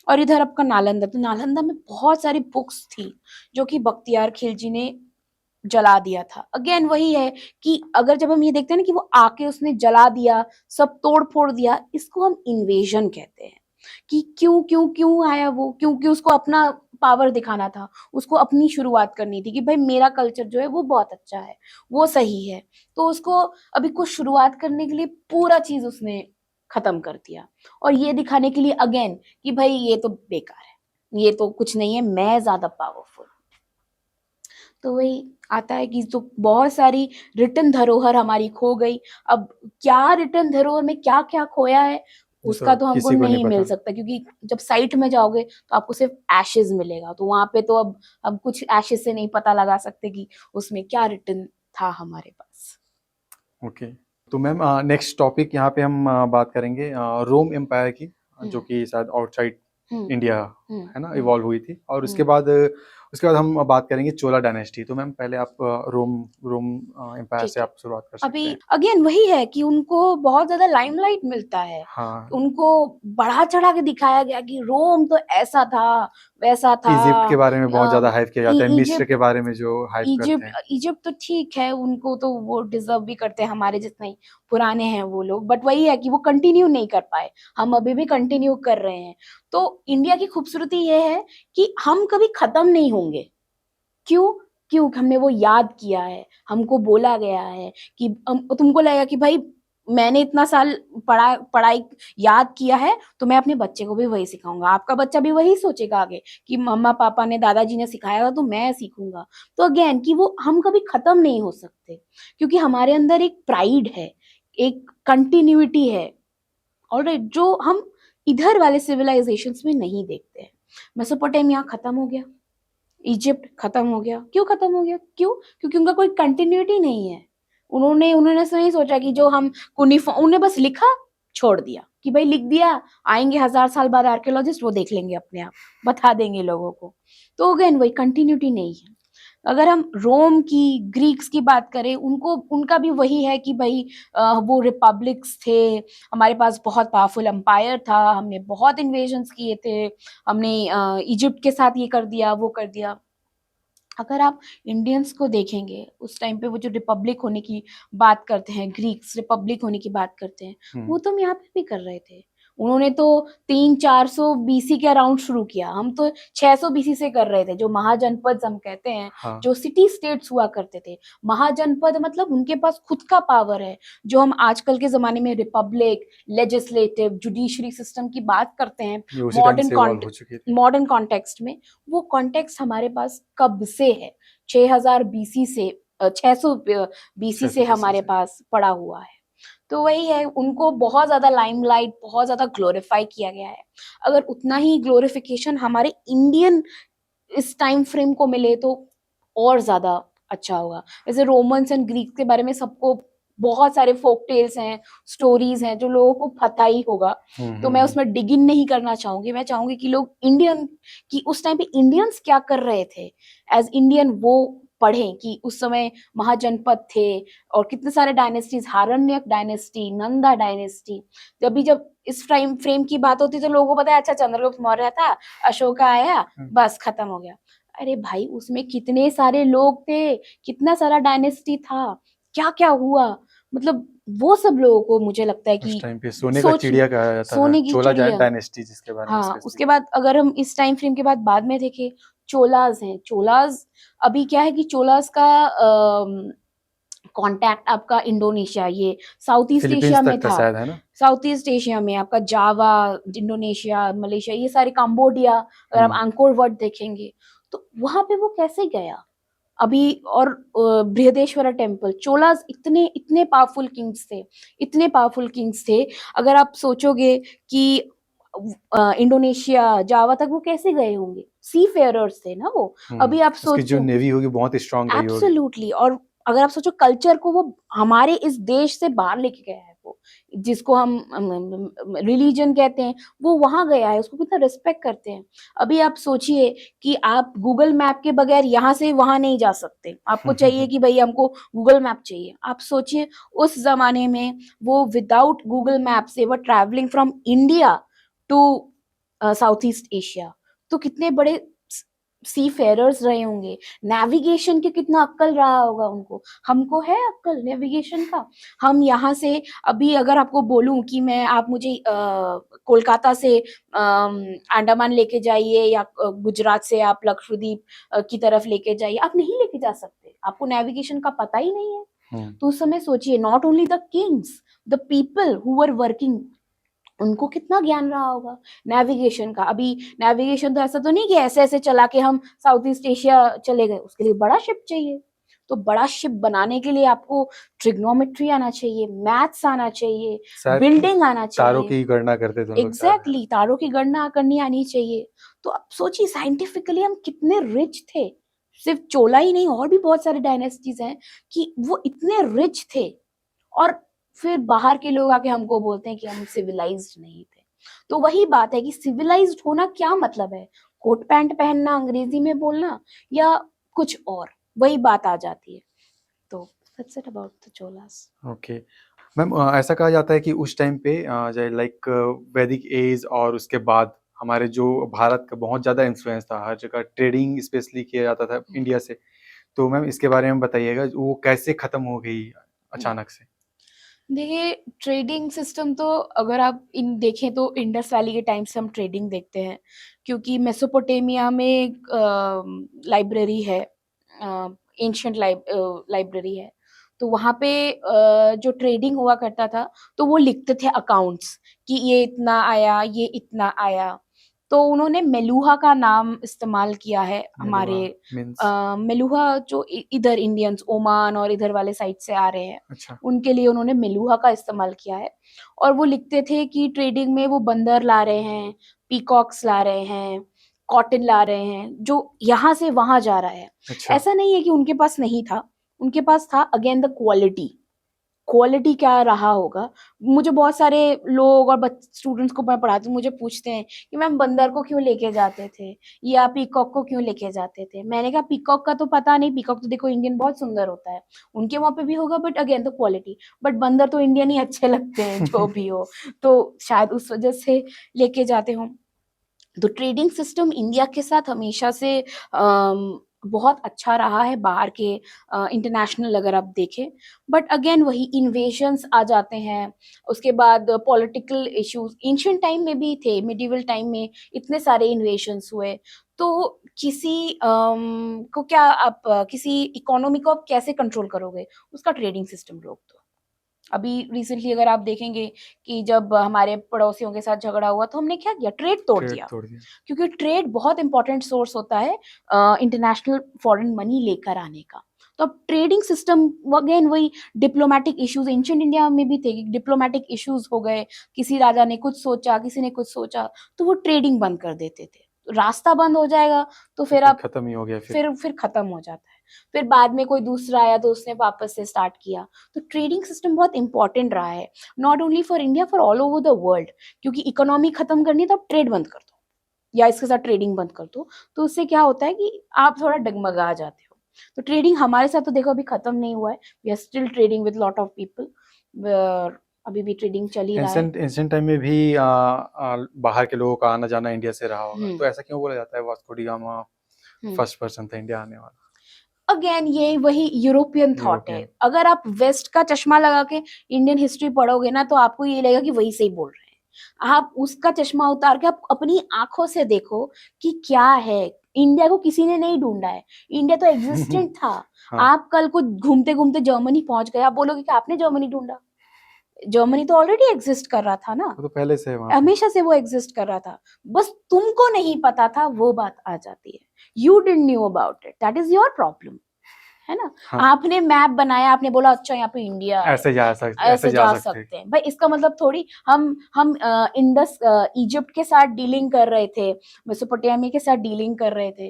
S1: और इधर आपका नालंदा, तो नालंदा में बहुत सारी बुक्स थी जो कि बख्तियार खिलजी ने जला दिया था। अगेन वही है कि अगर जब हम ये देखते हैं ना कि वो आके उसने जला दिया, सब तोड़ फोड़ दिया, इसको हम इन्वेजन कहते हैं। कि क्यों क्यों क्यों आया वो, क्योंकि उसको अपना पावर दिखाना था, उसको अपनी शुरुआत करनी थी कि भाई मेरा कल्चर जो है वो बहुत अच्छा है, वो सही है। तो उसको अभी कुछ शुरुआत करने के लिए पूरा चीज उसने खत्म कर दिया, और ये दिखाने के लिए अगेन कि भाई ये तो बेकार है, ये तो कुछ नहीं है, मैं ज्यादा पावरफुल। तो वही आता है कि तो बहुत सारी रिटर्न धरोहर हमारी खो गई। अब क्या रिटर्न धरोहर में क्या क्या खोया है उसका तो हमको नहीं मिल सकता, क्योंकि जब साइट में जाओगे तो आपको सिर्फ एशेज मिलेगा, तो वहां पे तो अब कुछ एशेज से नहीं पता लगा सकते कि उसमें क्या रिटर्न था हमारे पास।
S2: ओके, तो मैम नेक्स्ट टॉपिक यहाँ पे हम बात करेंगे रोम एम्पायर की, जो कि शायद आउटसाइड इंडिया है ना इवॉल्व हुई थी। और उसके बाद हम बात करेंगे चोला डायनेस्टी। तो मैम पहले आप रोम एम्पायर से आप शुरुआत कर सकते हैं।
S1: अभी अगेन वही है कि उनको बहुत ज्यादा लाइमलाइट मिलता है, उनको बढ़ा चढ़ा के दिखाया गया कि रोम तो ऐसा था वैसा था।
S2: इजिप्ट के बारे में बहुत ज्यादा हाइप किया जाता है, मिस्र के बारे में जो हाइप करते हैं।
S1: इजिप्ट तो ठीक है, उनको तो वो डिजर्व भी करते हैं, हमारे जितने पुराने हैं वो लोग, बट वही है कि वो कंटिन्यू नहीं कर पाए, हम अभी भी कंटिन्यू कर रहे हैं। तो इंडिया की खूबसूरती ये है कि हम कभी खत्म नहीं होंगे। क्यों हमने वो याद किया है, हमको बोला गया है कि तुमको लगेगा कि भाई मैंने इतना साल पढ़ाई याद किया है तो मैं अपने बच्चे को भी वही सिखाऊंगा, आपका बच्चा भी वही सोचेगा आगे कि मम्मा पापा ने दादाजी ने सिखाया था तो मैं सीखूंगा। तो अगेन कि वो हम कभी खत्म नहीं हो सकते, क्योंकि हमारे अंदर एक प्राइड है, एक कंटिन्यूटी है, ऑलराइट, जो हम इधर वाले सिविलाइजेशंस में नहीं देखते हैं। मेसोपोटामिया खत्म हो गया, इजिप्ट खत्म हो गया, क्यों खत्म हो गया, क्योंकि उनका कोई कंटिन्यूटी नहीं है। उन्होंने ऐसा नहीं सोचा कि जो हम उन्हें बस लिखा छोड़ दिया कि भाई लिख दिया, आएंगे 1000 साल बाद आर्कियोलॉजिस्ट वो देख लेंगे अपने आप, बता देंगे लोगों को। तो अगेन वही कंटिन्यूटी नहीं है। अगर हम रोम की, ग्रीक्स की बात करें, उनका भी वही है कि भाई वो रिपब्लिक्स थे, हमारे पास बहुत पावरफुल एम्पायर था, हमने बहुत इन्वेजन्स किए थे, हमने इजिप्ट के साथ ये कर दिया वो कर दिया। अगर आप इंडियंस को देखेंगे उस टाइम पे, वो जो रिपब्लिक होने की बात करते हैं, ग्रीक्स रिपब्लिक होने की बात करते हैं, वो तो हम यहाँ पे भी कर रहे थे। उन्होंने तो 300-400 बीसी के अराउंड शुरू किया, हम तो 600 बीसी से कर रहे थे। जो महाजनपद हम कहते हैं,
S2: हाँ।
S1: जो सिटी स्टेट्स हुआ करते थे, महाजनपद मतलब उनके पास खुद का पावर है। जो हम आजकल के जमाने में रिपब्लिक, लेजिस्लेटिव, जुडिशरी सिस्टम की बात करते हैं
S2: ये उसी टाइम
S1: मॉडर्न
S2: से इवॉल्व हो चुकी थी।
S1: मॉडर्न कॉन्टेक्स्ट में, वो कॉन्टेक्स्ट हमारे पास कब से है? 6000 बीसी से 600 बीसी से
S2: 600
S1: हमारे
S2: से।
S1: पास पड़ा हुआ है। तो वही है, उनको बहुत ज्यादा लाइमलाइट, बहुत ज्यादा ग्लोरीफाई किया गया है। अगर उतना ही ग्लोरिफिकेशन हमारे इंडियन इस टाइम फ्रेम को मिले तो और ज्यादा अच्छा होगा। वैसे रोमन्स एंड ग्रीक के बारे में सबको बहुत सारे फोक टेल्स हैं, स्टोरीज हैं जो लोगों को पता ही होगा, तो मैं उसमें डिग इन नहीं करना चाहूंगी। मैं चाहूंगी कि लोग इंडियन, कि उस टाइम पे इंडियंस क्या कर रहे थे एज इंडियन, वो पढ़ें कि उस समय महाजनपद थे और कितने सारे डायनेस्टीज, हारण्यक डायनेस्टी, नंदा डायनेस्टी। जब इस टाइम फ्रेम की बात होती तो लोगों को पता है अच्छा चंद्रगुप्त मौर्य था, अशोका आया, बस खत्म हो गया। अरे भाई, उसमें कितने सारे लोग थे, कितना सारा डायनेस्टी था, क्या क्या हुआ, मतलब वो सब लोगों को मुझे लगता है
S2: उस
S1: कि
S2: टाइम पे सोने का
S1: सोच,
S2: चिड़िया कहा जाता था,
S1: सोने की
S2: चोला
S1: चिड़िया।
S2: डायनेस्टी जिसके बारे में
S1: हाँ,
S2: स्पेसिफिक।
S1: उसके बाद अगर हम इस टाइम फ्रेम के बाद में देखें, चोलाज हैं। चोलाज अभी क्या है कि चोलाज का कांटेक्ट आपका इंडोनेशिया, ये साउथ ईस्ट एशिया
S2: फिलीपींस
S1: में
S2: तक था
S1: था।
S2: शायद, है ना?
S1: साउथ ईस्ट एशिया में आपका जावा, इंडोनेशिया, मलेशिया, ये सारे, कंबोडिया, अगर आप अंकोर वाट देखेंगे तो वहां पे वो कैसे गया अभी। और बृहदेश्वरा टेम्पल, चोलास इतने इतने पावरफुल किंग्स थे, इतने पावरफुल किंग्स थे। अगर आप सोचोगे कि इंडोनेशिया, जावा तक वो कैसे गए होंगे, सी फेयरर्स थे ना वो। अभी आप
S2: उसकी जो
S1: सोचो,
S2: नेवी होगी बहुत स्ट्रांग रही होगी।
S1: एब्सोल्युटली। और अगर आप सोचो कल्चर को, वो हमारे इस देश से बाहर लेके गया है वो, जिसको हम रिलीजन कहते हैं, वो वहां गया है, उसको कितना रिस्पेक्ट करते हैं। अभी आप सोचिए कि आप गूगल मैप के बगैर यहाँ से वहां नहीं जा सकते, आपको चाहिए कि भाई हमको गूगल मैप चाहिए। आप सोचिए उस जमाने में वो विदाउट गूगल मैप से वो travelling from India to South East Asia, तो कितने बड़े सी फेरर्स रहे होंगे। नेविगेशन के कितना अक्कल रहा होगा उनको। हमको है अक्कल नेविगेशन का? हम यहाँ से अभी अगर आपको बोलूं कि मैं, आप मुझे कोलकाता से अंडमान लेके जाइए या गुजरात से आप लक्षद्वीप की तरफ लेके जाइए, आप नहीं लेके जा सकते, आपको नेविगेशन का पता ही नहीं है। तो उस समय सोचिए, not only the Kings, the people who were working, उनको कितना ज्ञान रहा होगा नेविगेशन का। अभी नेविगेशन तो ऐसा तो नहीं कि ऐसे ऐसे चला के हम साउथ ईस्ट एशिया चले गए, उसके लिए बड़ा शिप चाहिए। तो बड़ा शिप बनाने के लिए आपको ट्रिग्नोमेट्री आना चाहिए, मैथ्स आना चाहिए, बिल्डिंग आना चाहिए,
S2: तारों की गणना करते थे
S1: एग्जैक्टली, तारों की गणना करनी आनी चाहिए। तो अब सोचिए साइंटिफिकली हम कितने रिच थे। सिर्फ चोला ही नहीं, और भी बहुत सारे डायनेस्टीज हैं कि वो इतने रिच थे, और फिर बाहर के लोग आके हमको बोलते हैं कि हम सिविलाइज्ड नहीं थे। तो वही बात है कि सिविलाइज्ड होना क्या मतलब है, कोट पैंट पहनना, अंग्रेजी में बोलना, या कुछ और, वही बात आ जाती है। तो that's it about the Cholas.
S2: Okay ma'am, ऐसा कहा जाता है कि उस टाइम पे लाइक वैदिक एज और उसके बाद हमारे जो भारत का बहुत ज़्यादा इन्फ्लुएंस था, हर जगह ट्रेडिंग स्पेशली किया जाता था इंडिया से। तो मैम इसके बारे में बताइएगा, वो कैसे ख़त्म हो गई अचानक से?
S1: देखिए, ट्रेडिंग सिस्टम तो अगर आप इन देखें तो इंडस वैली के टाइम से हम ट्रेडिंग देखते हैं, क्योंकि मेसोपोटामिया में एक लाइब्रेरी है, एंशियंट लाइब्रेरी है। तो वहाँ पे जो ट्रेडिंग हुआ करता था, तो वो लिखते थे अकाउंट्स कि ये इतना आया, ये इतना आया। तो उन्होंने मेलुहा का नाम इस्तेमाल किया है हमारे, मेलुहा जो इधर इंडियंस ओमान और इधर वाले साइड से आ रहे हैं,
S2: अच्छा।
S1: उनके लिए उन्होंने मेलुहा का इस्तेमाल किया है। और वो लिखते थे कि ट्रेडिंग में वो बंदर ला रहे हैं, पीकॉक्स ला रहे हैं, कॉटन ला रहे हैं, जो यहाँ से वहां जा रहा है।
S2: अच्छा।
S1: ऐसा नहीं है कि उनके पास नहीं था, उनके पास था। अगेन द क्वालिटी क्या रहा होगा। मुझे बहुत सारे लोग और स्टूडेंट्स को मैं पढ़ाती हूँ, मुझे पूछते हैं कि मैम बंदर को क्यों लेके जाते थे या पीकॉक को क्यों लेके जाते थे। मैंने कहा पीकॉक का तो पता नहीं, पीकॉक तो देखो इंडियन बहुत सुंदर होता है, उनके वहां पे भी होगा, but again the quality. But बंदर तो इंडियन ही अच्छे लगते हैं जो भी हो, तो शायद उस वजह से लेके जाते हो। तो ट्रेडिंग सिस्टम इंडिया के साथ हमेशा से बहुत अच्छा रहा है बाहर के इंटरनेशनल अगर आप देखें, बट अगेन वही इन्वेजन्स आ जाते हैं, उसके बाद पॉलिटिकल इश्यूज एंशिएंट टाइम में भी थे, मिडिवल टाइम में इतने सारे इन्वेजन्स हुए, तो किसी को क्या आप किसी इकोनॉमी को आप कैसे कंट्रोल करोगे? उसका ट्रेडिंग सिस्टम रोक दो। अभी रिसेंटली अगर आप देखेंगे कि जब हमारे पड़ोसियों के साथ झगड़ा हुआ तो हमने क्या किया? ट्रेड तोड़
S2: ट्रेड
S1: दिया,
S2: तोड़ दिया।
S1: क्योंकि ट्रेड बहुत इंपॉर्टेंट सोर्स होता है इंटरनेशनल फॉरेन मनी लेकर आने का। तो अब ट्रेडिंग सिस्टम अगेन वही डिप्लोमेटिक इश्यूज एंशिएंट इंडिया में भी थे, डिप्लोमेटिक इश्यूज हो गए, किसी राजा ने कुछ सोचा, किसी ने कुछ सोचा, तो वो ट्रेडिंग बंद कर देते थे। तो रास्ता बंद हो जाएगा तो फिर आप
S2: खत्म ही हो गया फिर।
S1: फिर खत्म हो जाता है। फिर बाद में कोई दूसरा आया तो उसने वापस से स्टार्ट किया। तो ट्रेडिंग सिस्टम बहुत इंपॉर्टेंट रहा है, not only for India, for all over the world. क्योंकि इकोनॉमी खत्म करनी है तो आप ट्रेड बंद कर दो या इसके साथ ट्रेडिंग बंद कर दो, तो उससे क्या होता है कि आप थोड़ा डगमगा जाते हो। तो ट्रेडिंग हमारे साथ तो देखो अभी खत्म नहीं हुआ है, we are still trading with lot of people, अभी भी ट्रेडिंग चल ही रहा है।
S2: एंशिएंट टाइम में भी बाहर के लोगों का आना जाना इंडिया से रहा होगा, तो ऐसा क्यों बोला जाता है Vasco D gamma first person था इंडिया आने वाला?
S1: अगेन ये वही यूरोपियन थॉट है।
S2: यूरोपियन।
S1: अगर आप वेस्ट का चश्मा लगा के इंडियन हिस्ट्री पढ़ोगे ना तो आपको ये लगेगा कि वही सही बोल रहे हैं। आप उसका चश्मा उतार के आप अपनी आंखों से देखो कि क्या है। इंडिया को किसी ने नहीं ढूंढा है, इंडिया तो एग्जिस्टेंट था।
S2: हाँ।
S1: आप कल को घूमते घूमते जर्मनी पहुंच गए, आप बोलोगे कि आपने जर्मनी ढूंढा? जर्मनी तो ऑलरेडी एग्जिस्ट कर रहा था ना,
S2: वो तो पहले से वहाँ पे।
S1: हमेशा से वो एग्जिस्ट कर रहा था, बस तुमको नहीं पता था, वो बात आ जाती है। You didn't knew about it, that is your problem, है ना।
S2: हाँ।
S1: आपने मैप बनाया, आपने बोला अच्छा यहाँ पे इंडिया है,
S2: ऐसे जा
S1: ऐसे जा सकते हैं भाई, इसका मतलब थोड़ी हम इंडस इजिप्ट के साथ डीलिंग कर रहे थे, मेसोपोटामिया के साथ डीलिंग कर रहे थे,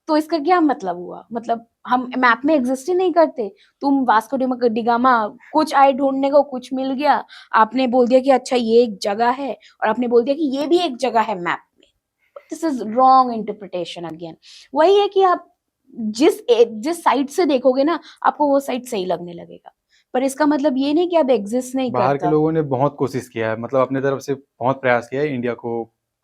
S1: तो इसका क्या मतलब हुआ? मतलब हम मैप में एग्जिस्ट ही नहीं करते। तुम वास्को डी गामा कुछ आए ढूंढने को, कुछ मिल गया, आपने बोल दिया कि अच्छा ये एक जगह है, और आपने बोल दिया कि ये भी एक जगह है मैप में। This is wrong interpretation again. वही है कि आप जिस साइड से देखोगे ना आपको वो साइड सही लगने लगेगा, पर इसका मतलब ये नहीं कि अब एग्जिस्ट नहीं करता।
S2: बाहर के लोगों ने बहुत कोशिश किया है, मतलब अपने तरफ से बहुत प्रयास किया है इंडिया को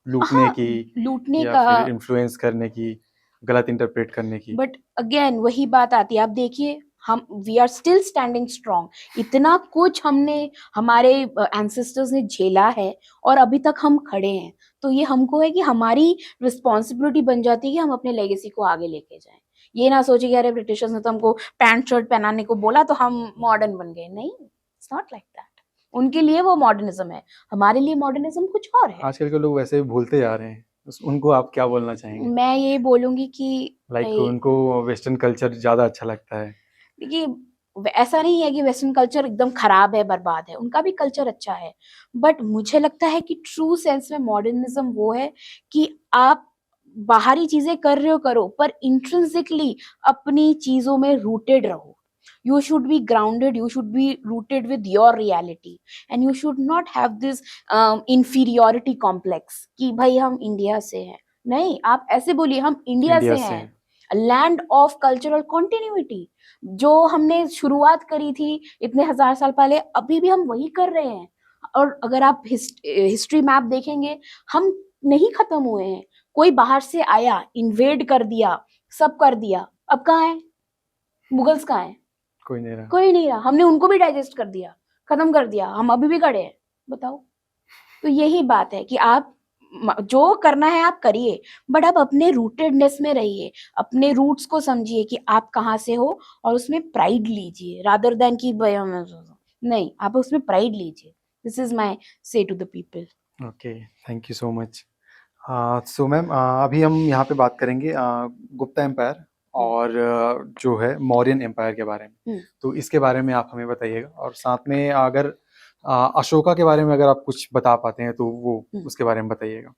S2: लूटने की,
S1: लूटने
S2: या
S1: का,
S2: फिर इन्फ्लुएंस करने की, गलत इंटरप्रेट करने की।
S1: बट अगेन वही बात आती है। आप देखिए हम we are still standing strong. इतना कुछ हमने हमारे एंसेस्टर्स ने झेला है और अभी तक हम खड़े हैं, तो ये हमको है कि हमारी रिस्पॉन्सिबिलिटी बन जाती है कि हम अपने लेगेसी को आगे लेके जाएं। ये ना सोचे कि अरे ब्रिटिशर्स ने तो हमको पैंट शर्ट पहनाने को बोला तो हम मॉडर्न बन गए। नहीं, इट्स नॉट लाइक दैट। उनके लिए वो मॉडर्निज्म है, हमारे लिए मॉडर्निज्म कुछ और है।
S2: आजकल के लोग वैसे भी भूलते जा रहे हैं, उनको आप क्या बोलना चाहेंगे?
S1: मैं ये बोलूंगी कि
S2: लाइक उनको वेस्टर्न कल्चर ज्यादा अच्छा लगता है।
S1: देखिए ऐसा नहीं है कि वेस्टर्न कल्चर एकदम खराब है, बर्बाद है, उनका भी कल्चर अच्छा है, बट मुझे लगता है कि ट्रू सेंस में मॉडर्निज्म वो है कि आप बाहरी चीजें कर रहे हो करो, पर इंट्रिंसिकली अपनी चीजों में रूटेड रहो। You should be grounded, you should be rooted with your reality, and you should not have this inferiority complex कि भाई हम इंडिया से हैं। नहीं, आप ऐसे बोलिए हम इंडिया से हैं, लैंड ऑफ कल्चरल कॉन्टिन्यूटी। जो हमने शुरुआत करी थी इतने हजार साल पहले, अभी भी हम वही कर रहे हैं। और अगर आप हिस्ट्री मैप देखेंगे, हम नहीं खत्म हुए हैं। कोई बाहर से आया, इन्वेड कर दिया, सब कर दिया, अब कहाँ है? मुगल्स कहाँ है?
S2: कोई नहीं रहा।
S1: कोई नहीं रहा। हमने उनको भी डाइजेस्ट कर दिया, खत्म कर दिया, हम अभी भी खड़े हैं। बताओ। तो यही बात है कि आप जो करना है आप करिए, बट आप अपने रूटेडनेस में रहिए, अपने रूट्स को समझिए कि आप कहाँ से हो, और उसमें प्राइड लीजिए रादर देन कि नहीं, आप उसमें प्राइड लीजिए। This is my say to the people.
S2: Okay, thank you so much. So ma'am, अभी हम यहाँ पे बात करेंगे गुप्ता एम्पायर और जो है मौर्यन एम्पायर के बारे में। तो इसके बारे में आप हमें बताइएगा, और साथ में अगर अशोका के बारे में अगर आप कुछ बता पाते हैं तो वो उसके बारे में बताइएगा।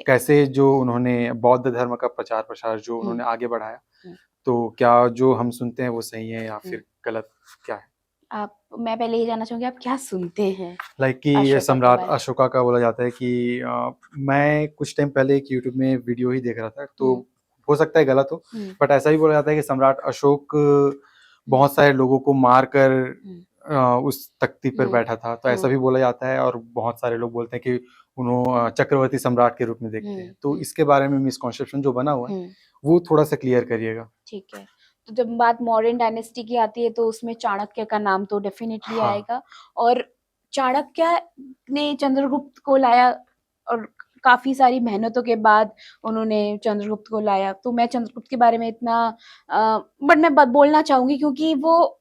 S2: कैसे जो उन्होंने बौद्ध धर्म का प्रचार प्रसार जो उन्होंने आगे बढ़ाया, तो क्या जो हम सुनते हैं वो सही है या फिर गलत, क्या है?
S1: मैं पहले ये जानना चाहूंगी आप क्या सुनते हैं?
S2: लाइक कि सम्राट अशोका का बोला जाता है कि मैं कुछ टाइम पहले एक यूट्यूब में वीडियो ही देख रहा था, तो हो सकता है गलत हो, बट ऐसा भी बोला जाता है कि सम्राट अशोक बहुत सारे लोगों को मारकर उस तख्ती पर बैठा था, तो ऐसा भी बोला जाता है। और बहुत सारे लोग बोलते हैं कि उन्होंने चक्रवर्ती सम्राट के रूप में देखते हैं। तो इसके बारे में मिसकॉन्सेप्शन जो बना हुआ है वो थोड़ा सा क्लियर करिएगा।
S1: ठीक है, तो जब बात मौर्यन डायनेस्टी की आती है तो उसमें चाणक्य का नाम तो डेफिनेटली
S2: हाँ।
S1: आएगा। और चाणक्य ने चंद्रगुप्त को लाया, और काफी सारी मेहनतों के बाद उन्होंने चंद्रगुप्त को लाया। तो मैं चंद्रगुप्त के बारे में इतना बट मैं बोलना चाहूंगी क्योंकि वो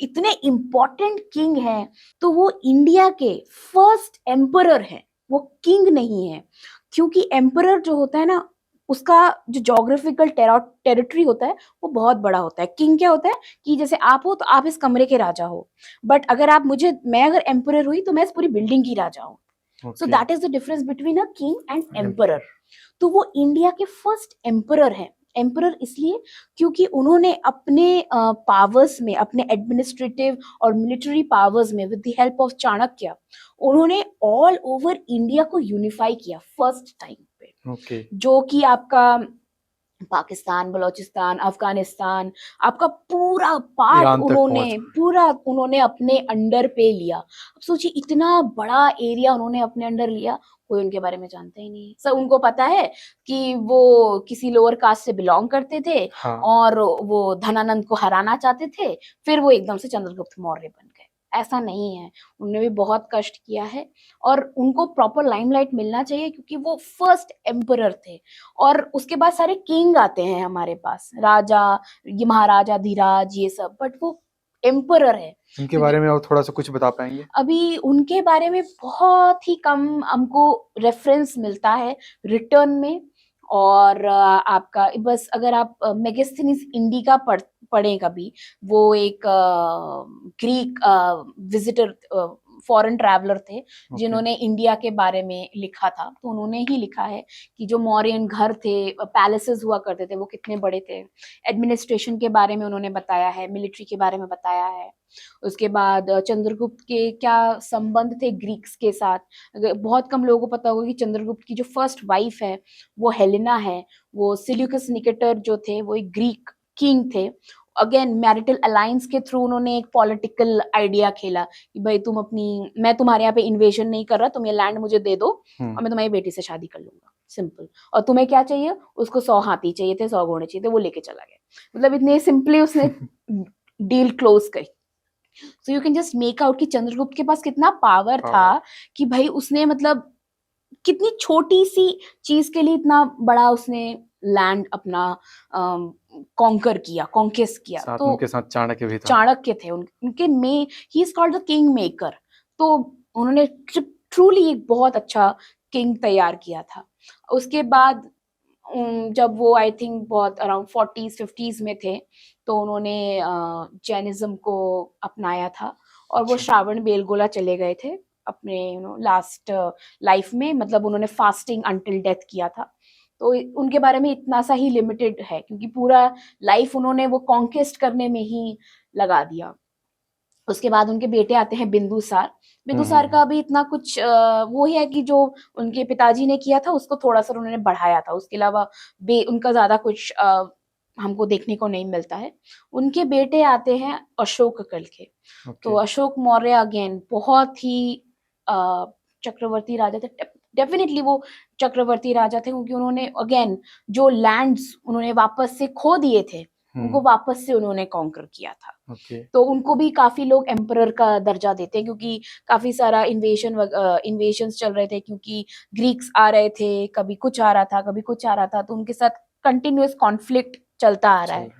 S1: इतने इम्पोर्टेंट किंग हैं। तो वो इंडिया के फर्स्ट एम्परर हैं, वो किंग नहीं है। क्योंकि एम्परर जो होता है ना, उसका जो जोग्राफिकल टेरिटरी होता है वो बहुत बड़ा होता है। किंग क्या होता है कि जैसे आप हो तो आप इस कमरे के राजा हो, बट अगर आप मैं अगर एम्परर हुई तो मैं इस पूरी बिल्डिंग की राजा हूँ। सो that is the difference between a king and emperor. तो वो इंडिया के फर्स्ट एम्परर हैं। एम्परर इसलिए क्योंकि उन्होंने अपने पावर्स में, अपने एडमिनिस्ट्रेटिव और मिलिट्री पावर्स में, with the help of Chanakya, उन्होंने ऑल ओवर इंडिया को यूनिफाई किया फर्स्ट टाइम पे। जो कि आपका पाकिस्तान, बलूचिस्तान, अफगानिस्तान, आपका पूरा पार्ट उन्होंने अपने अंडर पे लिया। अब सोचिए इतना बड़ा एरिया उन्होंने अपने अंडर लिया, कोई उनके बारे में जानता ही नहीं। सब उनको पता है कि वो किसी लोअर कास्ट से बिलोंग करते थे। हाँ। और वो धनानंद को हराना चाहते थे, फिर वो एकदम से चंद्रगुप्त मौर्य बन गए। ऐसा नहीं है, उन्होंने भी बहुत कष्ट किया है और उनको प्रॉपर लाइमलाइट मिलना चाहिए क्योंकि वो फर्स्ट एम्परर थे। और उसके बाद सारे किंग आते हैं हमारे पास, राजा, ये महाराजा धीराज, ये सब, बट वो एम्परर है।
S2: उनके बारे में और थोड़ा सा कुछ बता पाएंगे?
S1: अभी उनके बारे में बहुत ही कम हमको रेफरेंस मिलता है रिटर्न में। और आपका बस अगर आप मेगास्थनीज इंडिका पढ़ें कभी, वो एक ग्रीक विजिटर, फॉरेन ट्रैवलर थे जिन्होंने इंडिया के बारे में लिखा था। तो उन्होंने ही लिखा है कि जो मौर्यन घर थे, पैलेसेस हुआ करते थे, वो कितने बड़े थे। एडमिनिस्ट्रेशन के बारे में उन्होंने बताया है, मिलिट्री के बारे में बताया है। उसके बाद चंद्रगुप्त के क्या संबंध थे ग्रीक्स के साथ। बहुत कम लोगों को पता होगा कि चंद्रगुप्त की जो फर्स्ट वाइफ है वो हेलेना है। वो सिल्यूकस निकेटर जो थे वो एक ग्रीक किंग थे। अगेन मैरिटल अलायंस के थ्रू उन्होंने एक पॉलिटिकल आइडिया खेला कि भाई मैं तुम्हारे यहाँ पे इन्वेजन नहीं कर रहा, तुम ये लैंड मुझे दे दो और मैं तुम्हारी बेटी से शादी कर लूंगा, सिंपल। और तुम्हें क्या चाहिए? उसको 100 हाथी चाहिए थे, 100 घोड़े चाहिए थे, वो लेके चला गया। मतलब इतने सिंपली उसने डील क्लोज करी। So you can just make out कि चंद्रगुप्त के पास कितना पावर था कि भाई उसने मतलब कितनी छोटी सी चीज के लिए इतना बड़ा उसने लैंड अपना कॉन्कर किया, कॉन्केस्ट किया।
S2: साथ
S1: तो
S2: उनके साथ चाणक्य भी था।
S1: चाणक्य थे उनके में, he is called the king maker. तो उन्होंने ट्रूली एक बहुत अच्छा किंग तैयार किया था। उसके बाद जब वो आई थिंक बहुत अराउंड 40s 50s में थे तो उन्होंने जैनिज्म को अपनाया था और वो श्रावण बेलगोला चले गए थे अपने लास्ट लाइफ में। मतलब उन्होंने फास्टिंग अंटिल डेथ किया था। तो उनके बारे में इतना सा ही लिमिटेड है क्योंकि पूरा लाइफ उन्होंने वो कॉन्केस्ट करने में ही लगा दिया। उसके बाद उनके बेटे आते हैं बिंदुसार। बिंदुसार का भी इतना कुछ वो ही है कि जो उनके पिताजी ने किया था उसको थोड़ा सा उन्होंने बढ़ाया था। उसके अलावा उनका ज्यादा कुछ हमको देखने को नहीं मिलता है। उनके बेटे आते हैं अशोक कल के। तो अशोक मौर्य अगेन बहुत ही चक्रवर्ती राजा थे। डेफिनेटली वो चक्रवर्ती राजा थे क्योंकि उन्होंने अगेन जो लैंड्स उन्होंने वापस से खो दिए थे उनको वापस से उन्होंने कॉन्कर किया था। तो उनको भी काफी लोग एम्परर का दर्जा देते हैं क्योंकि काफी सारा इन्वेशंस चल रहे थे क्योंकि ग्रीक्स आ रहे थे, कभी कुछ आ रहा था, कभी कुछ आ रहा था। तो उनके साथ कंटिन्यूअस कॉन्फ्लिक्ट चलता आ रहा है।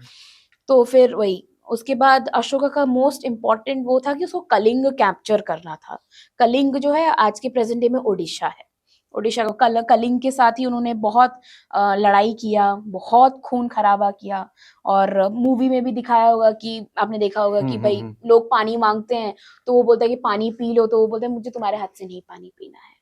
S1: तो फिर वही उसके बाद अशोका का मोस्ट इम्पोर्टेंट वो था कि उसको कलिंग कैप्चर करना था। कलिंग जो है आज के प्रेजेंट डे में ओडिशा है। ओडिशा को कलिंग के साथ ही उन्होंने बहुत लड़ाई किया, बहुत खून खराबा किया। और मूवी में भी दिखाया होगा कि आपने देखा होगा कि भाई लोग पानी मांगते हैं तो वो बोलता है कि पानी पी लो, तो वो बोलते हैं मुझे तुम्हारे हाथ से नहीं पानी पीना है।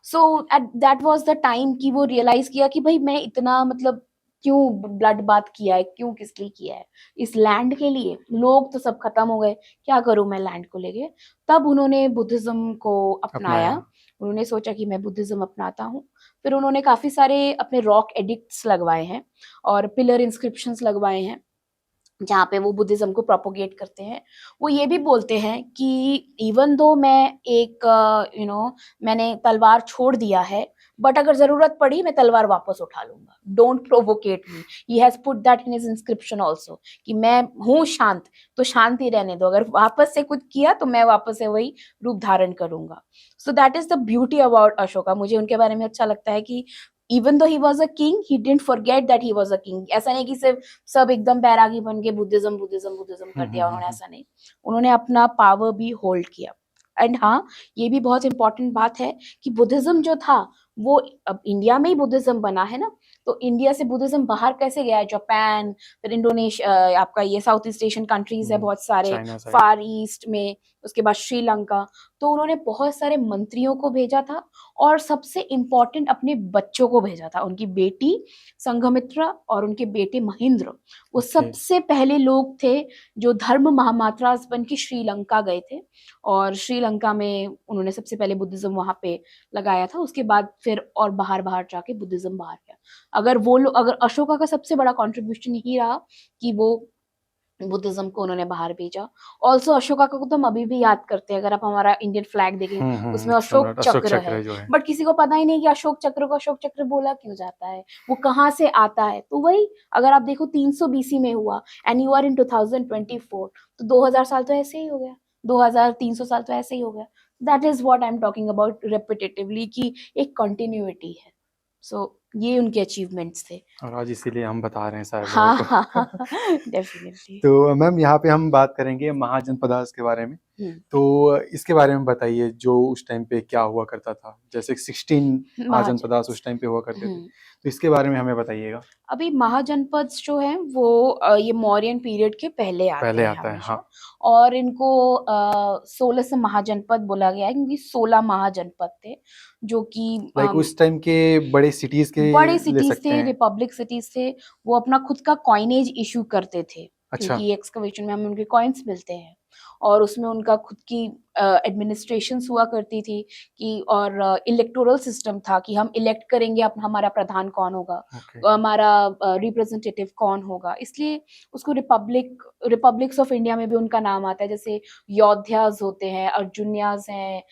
S1: So at that was the time कि वो रियलाइज किया कि भाई मैं इतना मतलब क्यों ब्लड बात किया है, क्यों किस लिए किया है? इस लैंड के लिए। लोग तो सब खत्म हो गए, क्या करूं मैं लैंड को लेके? तब उन्होंने बुद्धिज्म को अपनाया। उन्होंने सोचा कि मैं बुद्धिज्म अपनाता हूँ। फिर उन्होंने काफी सारे अपने रॉक एडिक्ट्स लगवाए हैं और पिलर इंस्क्रिप्शंस लगवाए हैं जहाँ पे वो बुद्धिज्म को प्रोपोगेट करते हैं। वो ये भी बोलते हैं कि इवन दो मैं एक मैंने तलवार छोड़ दिया है बट अगर जरूरत पड़ी मैं तलवार वापस उठा लूंगा, don't provoke me. He has put that in his inscription also कि मैं हूँ शांत, तो शांति रहने दो, अगर वापस से कुछ किया तो मैं वापस से वही रूप धारण करूंगा। सो that is the beauty about Ashoka. मुझे उनके बारे में अच्छा लगता है कि even though he was a king, he didn't forget that he was a king. ऐसा नहीं कि सिर्फ सब एकदम बैरागी बन के बुद्धिज्म बुद्धिज्म बुद्धिज्म कर दिया उन्होंने, ऐसा नहीं। उन्होंने अपना पावर भी होल्ड किया। एंड हाँ, ये भी बहुत इंपॉर्टेंट बात है कि बुद्धिज्म जो था वो अब इंडिया में ही बुद्धिज्म बना है ना, तो इंडिया से बुद्धिज्म बाहर कैसे गया है? जापान, फिर इंडोनेशिया, आपका ये साउथ ईस्ट एशियन कंट्रीज है बहुत सारे,
S2: चाइना साइड।
S1: फार ईस्ट में, उसके बाद श्रीलंका। तो उन्होंने बहुत सारे मंत्रियों को भेजा था और सबसे इम्पोर्टेंट अपने बच्चों को भेजा था। उनकी बेटी संघमित्रा और उनके बेटे महेंद्र, वो सबसे पहले लोग थे जो धर्म महामात्रास बन के श्रीलंका गए थे, और श्रीलंका में उन्होंने सबसे पहले बुद्धिज्म वहां पे लगाया था। उसके बाद फिर और बाहर बाहर जाके बुद्धिज्म बाहर गया। अगर वो लोग, अगर अशोका का सबसे बड़ा कंट्रीब्यूशन यही रहा कि वो बुद्धिज्म को उन्होंने बाहर भेजा। ऑल्सो अशोका को तो हम अभी भी याद करते हैं, अगर आप हमारा इंडियन फ्लैग देखें उसमें अशोक चक्र है, बट किसी को पता ही नहीं कि अशोक चक्र को अशोक चक्र बोला क्यों जाता है, वो कहाँ से आता है। तो वही अगर आप देखो 300 BC में हुआ एंड यू आर इन 2024, तो 2000 साल तो ऐसे ही हो गया, 2300 साल तो ऐसे ही हो गया। That is what I am talking about repetitively, कि एक कंटिन्यूटी है। सो ये उनके अचीवमेंट्स थे,
S2: और आज इसीलिए हम बता रहे हैं सारे
S1: हाँ
S2: लोगों
S1: हाँ
S2: को।
S1: हाँ, डेफिनेटली।
S2: तो मैम यहाँ पे हम बात करेंगे महाजनपदास के बारे में। तो इसके बारे में बताइए, जो उस टाइम पे क्या हुआ करता था, जैसे 16 महाजनपदास उस टाइम पे हुआ करते थे, तो इसके बारे में हमें बताइएगा।
S1: अभी महाजनपद जो है वो ये मौर्यन पीरियड के पहले आते हैं हमेशा,
S2: हाँ।
S1: और इनको 16 महाजनपद बोला गया है क्योंकि 16 महाजनपद थे जो कि
S2: लाइक उस टाइम के बड़े सिटीज के
S1: बड़े
S2: ले
S1: सिटीज
S2: सकते
S1: थे,
S2: हैं।
S1: रिपब्लिक सिटीज थे। वो अपना खुद का कॉइनेज इशू करते थे,
S2: अच्छा।
S1: क्योंकि एक्सकवेशन में हमें उनके कॉइन्स मिलते हैं, और उसमें उनका खुद की एडमिनिस्ट्रेशन हुआ करती थी कि, और इलेक्टोरल सिस्टम था कि हम इलेक्ट करेंगे अपना, हमारा प्रधान कौन होगा, हमारा रिप्रेजेंटेटिव कौन होगा। इसलिए उसको रिपब्लिक्स ऑफ इंडिया में भी उनका नाम आता है, जैसे योद्धास होते हैं, अर्जुन्यास हैं,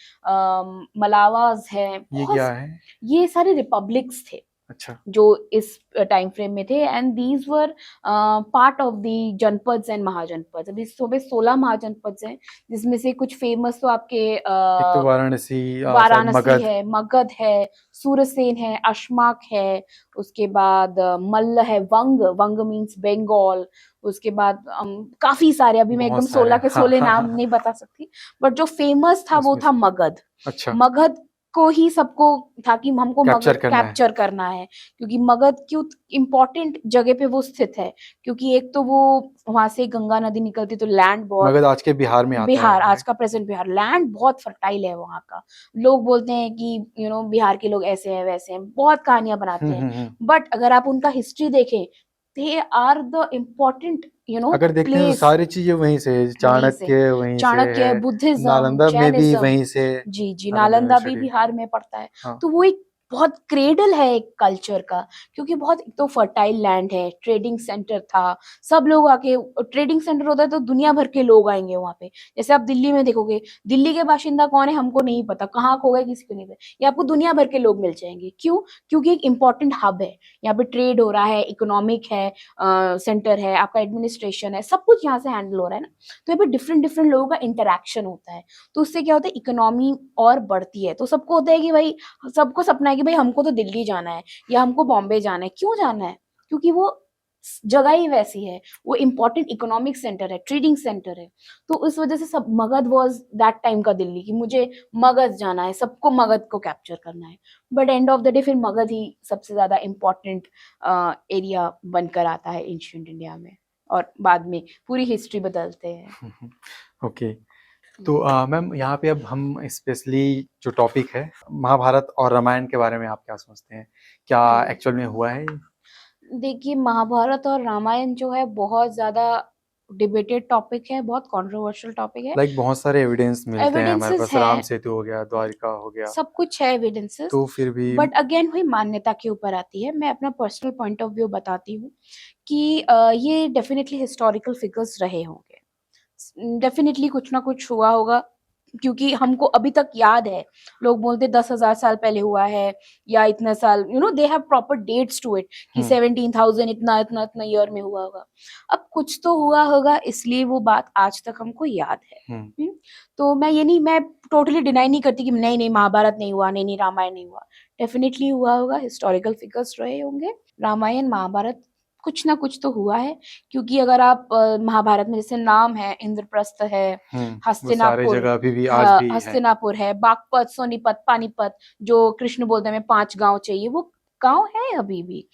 S1: मलावास हैं,
S2: ये क्या है?
S1: ये सारे रिपब्लिक्स थे।
S2: अच्छा।
S1: जो इस टाइम फ्रेम में थे, and these were part of the janapadas and Mahajanapada. अभी 16 महाजनपद हैं, जिसमें से कुछ फेमस तो आपके
S2: एक तो
S1: वाराणसी है, मगध है, सूरसेन है, अशमाक है, उसके बाद मल्ल है, वंग मीन्स बंगाल, उसके बाद काफी सारे, अभी मैं एकदम 16 के 16 नाम नहीं बता सकती, बट जो फेमस था वो था मगध।
S2: अच्छा।
S1: मगध को ही सबको था कि हमको मगध
S2: कैप्चर
S1: करना है, क्योंकि मगध क्यों इम्पोर्टेंट जगह पे वो स्थित है, क्योंकि एक तो वो वहां से गंगा नदी निकलती, तो लैंड बहुत,
S2: मगध आज के बिहार में आता
S1: बिहार
S2: है,
S1: आज का प्रेजेंट बिहार, लैंड बहुत फर्टाइल है वहाँ का। लोग बोलते हैं कि बिहार के लोग ऐसे हैं वैसे हैं, बहुत कहानियां बनाते हैं, बट अगर आप उनका हिस्ट्री देखें, दे आर द इम्पोर्टेंट
S2: अगर देखते हैं तो सारी चीजें वहीं से, चाणक्य वहीं से है,
S1: बुद्धिज्म,
S2: नालंदा में भी वहीं से,
S1: जी नालंदा भी बिहार में पड़ता है। तो वो एक बहुत क्रेडल है एक कल्चर का, क्योंकि बहुत एक तो फर्टाइल लैंड है, ट्रेडिंग सेंटर था, सब लोग आके, ट्रेडिंग सेंटर होता है तो दुनिया भर के लोग आएंगे वहां पे। जैसे आप दिल्ली में देखोगे, दिल्ली के बाशिंदा कौन है हमको नहीं पता, कहाँ खो गए किसी को नहीं पता, ये आपको दुनिया भर के लोग मिल जाएंगे। क्यों? क्योंकि एक इम्पोर्टेंट हब है, यहाँ पे ट्रेड हो रहा है, इकोनॉमिक है, सेंटर है, आपका एडमिनिस्ट्रेशन है, सब कुछ यहाँ से हैंडल हो रहा है ना। तो यहाँ पे डिफरेंट डिफरेंट लोगों का इंटरेक्शन होता है, तो उससे क्या होता है, इकोनॉमी और बढ़ती है। तो सबको होता है कि भाई, सबको सपना है कि भाई हमको तो दिल्ली जाना है या हमको बॉम्बे जाना है। क्यों जाना है? क्योंकि वो जगह ही वैसी है, वो इम्पोर्टेंट इकोनॉमिक सेंटर है, ट्रेडिंग सेंटर है। तो इस वजह से सब, मगध वाज दैट टाइम का दिल्ली, कि मुझे मगध जाना है, सबको मगध को कैप्चर करना है। But end of the day फिर मगध ही सबसे ज्यादा इम्पोर्टेंट एरिया बनकर आता है एंशिएंट इंडिया में, और बाद में पूरी हिस्ट्री बदलते हैं।
S2: ओके। तो मैम यहाँ पे अब हम स्पेशली जो टॉपिक है महाभारत और रामायण के बारे में आप क्या सोचते हैं, क्या एक्चुअल में हुआ है?
S1: देखिए, महाभारत और रामायण जो है बहुत ज्यादा डिबेटेड टॉपिक है, बहुत कंट्रोवर्शियल टॉपिक है।
S2: लाइक बहुत सारे एविडेंस मिलते हैं हमारे पास, राम सेतु हो गया, द्वारिका हो गया,
S1: सब कुछ है एविडेंसेस,
S2: तो फिर भी
S1: बट अगेन वही मान्यता के ऊपर आती है। मैं अपना पर्सनल पॉइंट ऑफ व्यू बताती हूँ कि ये डेफिनेटली हिस्टोरिकल फिगर्स रहे होंगे, डेफिनेटली कुछ ना कुछ हुआ होगा क्योंकि हमको अभी तक याद है, लोग बोलते 10,000 साल पहले हुआ है या इतना साल, they have proper dates to it कि 17,000 इतना इतना इतना ईयर में हुआ होगा। अब कुछ तो हुआ होगा, इसलिए वो बात आज तक हमको याद है। तो मैं टोटली डिनाई नहीं करती कि नहीं नहीं महाभारत नहीं हुआ, नहीं नहीं रामायण नहीं हुआ। डेफिनेटली हुआ होगा, हिस्टोरिकल फिगर्स रहे होंगे, रामायण महाभारत कुछ ना कुछ तो हुआ है। क्योंकि अगर आप महाभारत में जैसे नाम है, इंद्रप्रस्थ है, हस्तिनापुर,
S2: जगह अभी भी आज भी है।
S1: हस्तिनापुर है, बागपत, सोनीपत, पानीपत, जो कृष्ण बोलते हैं हमें 5 गांव चाहिए, वो गांव है अभी भी,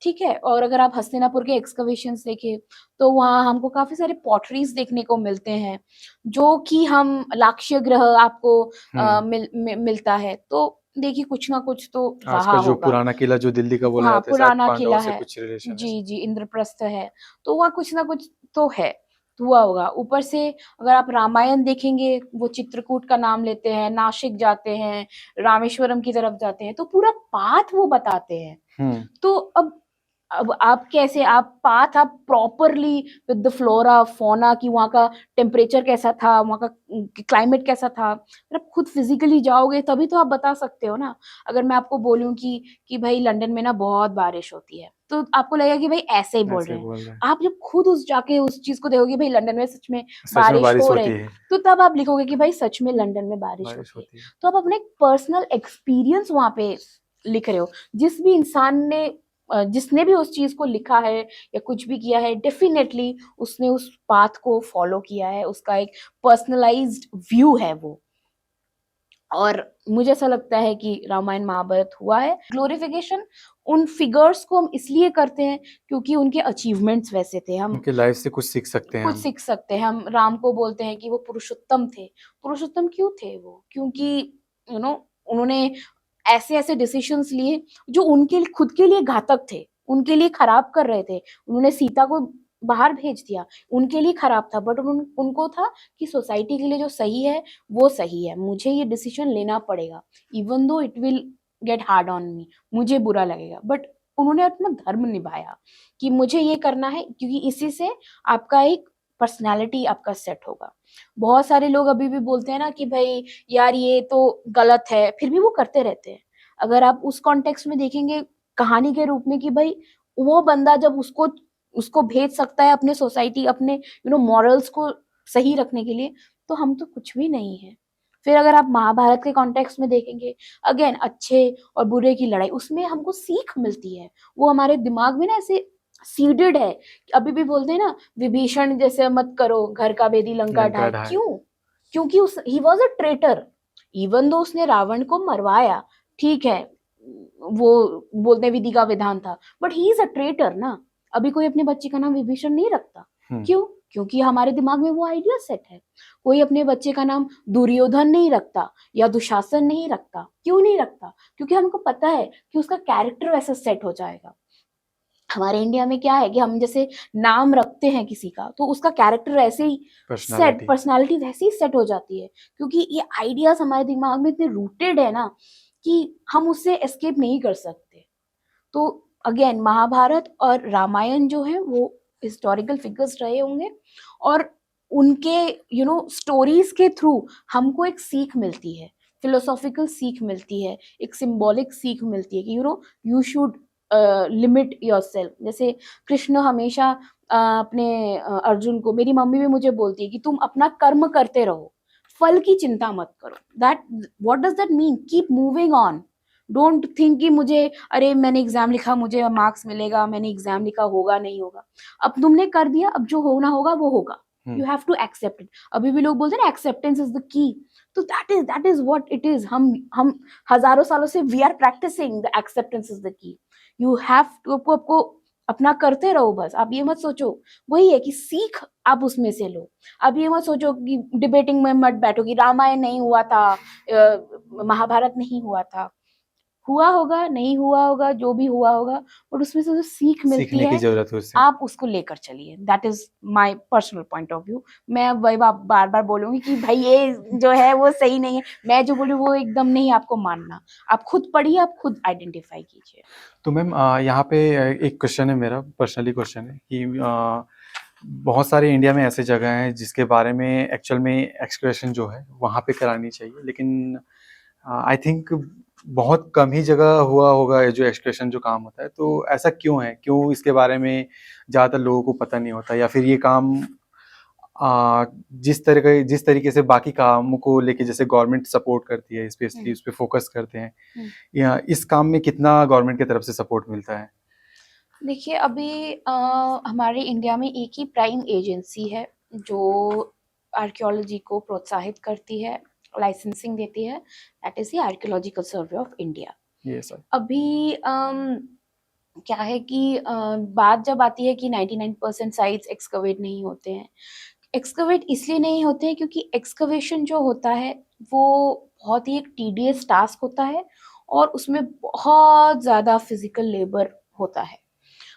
S1: ठीक है। और अगर आप हस्तिनापुर के एक्सकवेशंस देखें तो वहाँ हमको काफी सारे पॉटरीज देखने को मिलते हैं, जो कि हम लाक्ष्य ग्रह आपको मिलता है। तो देखिए कुछ ना कुछ तो रहा
S2: आजकल जो
S1: होगा।
S2: पुराना किला जो दिल्ली का बोला जाता है,
S1: पुराना
S2: शायद
S1: किला
S2: पांडवों से
S1: है,
S2: कुछ रिलेशन है।
S1: जी जी, इंद्रप्रस्थ है, तो वहाँ कुछ ना कुछ तो है, हुआ होगा। ऊपर से अगर आप रामायण देखेंगे, वो चित्रकूट का नाम लेते हैं, नासिक जाते हैं, रामेश्वरम की तरफ जाते हैं, तो पूरा पाथ वो बताते हैं। तो अब आप कैसे, आप properly with the flora fauna की वहाँ का टेम्परेचर कैसा था, वहाँ का क्लाइमेट कैसा था, अगर आप खुद फिजिकली जाओगे तभी तो आप बता सकते हो ना। अगर मैं आपको बोलूं कि भाई लंदन में ना बहुत बारिश होती है, तो आपको लगेगा कि भाई ऐसे ही बोल रहे हैं। आप जब खुद जाके उस चीज को देखोगे, भाई लंदन में सच में बारिश हो रही है, तो तब आप लिखोगे कि भाई सच में लंदन में बारिश होती है। तो आप अपने पर्सनल एक्सपीरियंस वहां पे लिख रहे हो। जिसने भी उस चीज को लिखा है या कुछ भी किया है, डेफिनेटली उसने उस पाथ को फॉलो किया है, उसका एक पर्सनलाइज्ड व्यू है वो। और मुझे ऐसा लगता है कि रामायण महाभारत हुआ है। ग्लोरिफिकेशन उन फिगर्स को हम इसलिए करते हैं क्योंकि उनके अचीवमेंट्स वैसे थे, हम
S2: उनके लाइफ से कुछ सीख सकते हैं।
S1: सीख सकते हैं। हम राम को बोलते हैं कि वो पुरुषोत्तम थे। पुरुषोत्तम क्यों थे वो? क्योंकि उन्होंने ऐसे ऐसे डिसीजंस लिए जो उनके खुद के लिए घातक थे, उनके लिए खराब कर रहे थे। उन्होंने सीता को बाहर भेज दिया, उनके लिए खराब था, बट उनको था कि सोसाइटी के लिए जो सही है वो सही है, मुझे ये डिसीजन लेना पड़ेगा, even though it will get hard on me, मुझे बुरा लगेगा, बट उन्होंने अपना धर्म निभाया कि मुझे ये करना है, क्योंकि इसी से आपका एक पर्सनालिटी आपका सेट होगा। बहुत सारे लोग अभी भी बोलते हैं ना कि भाई यार ये तो गलत है, फिर भी वो करते रहते हैं। अगर आप उस कॉन्टेक्स्ट में देखेंगे कहानी के रूप में कि भाई वो बंदा जब उसको भेज सकता है अपने सोसाइटी, अपने मॉरल्स को सही रखने के लिए, तो हम तो कुछ भी नहीं है। फिर अगर आप महाभारत के कॉन्टेक्स्ट में देखेंगे, अगेन अच्छे और बुरे की लड़ाई, उसमें हमको सीख मिलती है, वो हमारे दिमाग में ना ऐसे सीडेड है। अभी भी बोलते हैं ना, विभीषण जैसे मत करो, घर का भेदी लंका ढाए। क्यों? क्योंकि he was a traitor. Even though उसने रावण को मरवाया, ठीक है, वो बोलते विधि का विधान था, but he is a traitor ना। अभी कोई अपने बच्चे का नाम विभीषण नहीं रखता। क्यों? क्योंकि हमारे दिमाग में वो आइडिया सेट है। कोई अपने बच्चे का नाम दुर्योधन नहीं रखता या दुशासन नहीं रखता। क्यों नहीं रखता? क्योंकि हमको पता है कि उसका कैरेक्टर वैसा सेट हो जाएगा। हमारे इंडिया में क्या है कि हम जैसे नाम रखते हैं किसी का, तो उसका कैरेक्टर ऐसे ही पर्सनालिटी वैसे ही सेट हो जाती है, क्योंकि ये आइडियाज हमारे दिमाग में इतने रूटेड है ना कि हम उससे एस्केप नहीं कर सकते। तो अगेन महाभारत और रामायण जो है वो हिस्टोरिकल फिगर्स रहे होंगे, और उनके स्टोरीज के थ्रू हमको एक सीख मिलती है, फिलोसॉफिकल सीख मिलती है, एक सिंबॉलिक सीख मिलती है कि यू शुड लिमिट योरसेल्फ। जैसे कृष्ण हमेशा अपने अर्जुन को, मेरी मम्मी भी मुझे बोलती है कि तुम अपना कर्म करते रहो, फल की चिंता मत करो। That what does that mean? Keep moving on. Don't think कि मुझे, अरे मैंने एग्जाम लिखा मुझे मार्क्स मिलेगा, मैंने एग्जाम लिखा होगा नहीं होगा। अब तुमने कर दिया, अब जो होना होगा वो होगा। You have to accept it. अभी भी लोग बोलते हैं ना एक्सेप्टेंस इज द की, तो that is what it is. हम हजारों सालों से we are practicing the acceptance is the key. You have to, आपको अपना करते रहो बस। आप ये मत सोचो, वही है कि सीख आप उसमें से लो। आप ये मत सोचो कि डिबेटिंग में मत बैठो कि रामायण नहीं हुआ था, महाभारत नहीं हुआ था। हुआ होगा, नहीं हुआ होगा, जो भी हुआ होगा, बट उसमें से जो सीख मिलती है, जरूरत है उससे, आप उसको लेकर चलिए। That is my personal point of view. मैं वही बार बार बोलूंगी कि भाई ये जो है वो सही नहीं है, मैं जो बोलूँ वो एकदम नहीं आपको मानना। आप खुद पढ़िए, आप खुद आइडेंटिफाई कीजिए।
S2: तो मैम यहाँ पे एक क्वेश्चन है मेरा, पर्सनली क्वेश्चन है कि बहुत सारे इंडिया में ऐसे जगह हैं जिसके बारे में एक्चुअल में एक्सकवेशन जो है वहाँ पे करानी चाहिए, लेकिन आई थिंक बहुत कम ही जगह हुआ होगा ये जो एक्सकवेशन जो काम होता है। तो ऐसा क्यों है? क्यों इसके बारे में ज़्यादातर लोगों को पता नहीं होता, या फिर ये काम जिस तरीके से बाकी कामों को लेके जैसे गवर्नमेंट सपोर्ट करती है, स्पेशली उस पे फोकस करते हैं, या इस काम में कितना गवर्नमेंट की तरफ से सपोर्ट मिलता है?
S1: देखिए अभी हमारे इंडिया में एक ही प्राइम एजेंसी है जो आर्कियोलॉजी को प्रोत्साहित करती है, लाइसेंसिंग देती है, that is the archaeological survey of India.
S2: ये सर।
S1: अभी क्या है कि बात जब आती है कि 99% साइट्स एक्सकवेट नहीं होते हैं। एक्सकवेट इसलिए नहीं होते हैं क्योंकि एक्सकवेशन जो होता है वो बहुत ही एक टीडियस टास्क होता है और उसमें बहुत ज़्यादा फिजिकल लेबर होता है।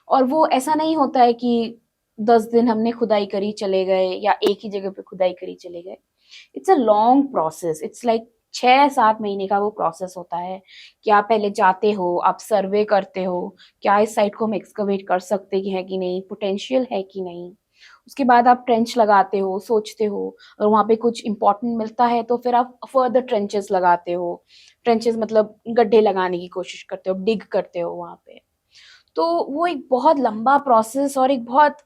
S1: और वो ऐसा नहीं होता है कि 10 दिन हमने खुदाई करी चले गए या एक ही जगह पे खुदाई करी चले गए। It's a long process, it's like 6-7 महीने का वो प्रोसेस होता है कि आप पहले जाते हो, आप सर्वे करते हो, क्या इस साइट को हम एक्सकवेट कर सकते हैं कि नहीं, पोटेंशियल है कि नहीं। उसके बाद आप ट्रेंच लगाते हो, सोचते हो, और वहाँ पे कुछ इंपॉर्टेंट मिलता है तो फिर आप फर्दर ट्रेंचेस लगाते हो। ट्रेंचेस मतलब गड्ढे लगाने की कोशिश करते हो, डिग करते हो वहाँ पे। तो वो एक बहुत लंबा प्रोसेस और एक बहुत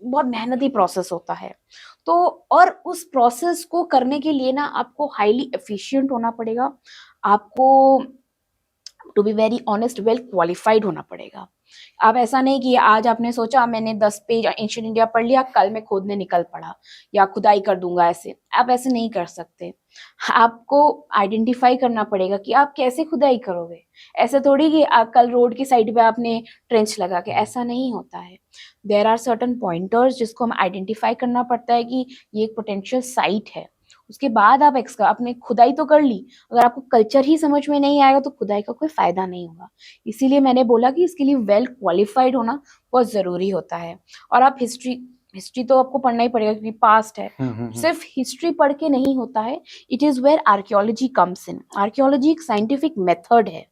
S1: बहुत मेहनती प्रोसेस होता है। तो और उस प्रोसेस को करने के लिए ना आपको हाईली एफिशिएंट होना पड़ेगा, आपको to be very honest well qualified होना पड़ेगा। अब ऐसा नहीं कि आज आपने सोचा मैंने 10 पेज एंशियंट इंडिया पढ़ लिया, कल मैं खोदने निकल पड़ा या खुदाई कर दूंगा, ऐसे आप ऐसे नहीं कर सकते। आपको आइडेंटिफाई करना पड़ेगा कि आप कैसे खुदाई करोगे। ऐसे थोड़ी कि कल रोड की साइड पे आपने ट्रेंच लगा के, ऐसा नहीं होता है। देयर आर सर्टन पॉइंटर्स जिसको हम आइडेंटिफाई करना पड़ता है कि ये एक पोटेंशियल साइट है। उसके बाद आप आपने खुदाई तो कर ली, अगर आपको कल्चर ही समझ में नहीं आएगा तो खुदाई का कोई फायदा नहीं होगा। इसीलिए मैंने बोला कि इसके लिए वेल क्वालिफाइड होना बहुत जरूरी होता है। और आप हिस्ट्री तो आपको पढ़ना ही पड़ेगा क्योंकि पास्ट है। सिर्फ हिस्ट्री पढ़ के नहीं होता है, it is where archaeology comes in. Archaeology एक साइंटिफिक मेथड है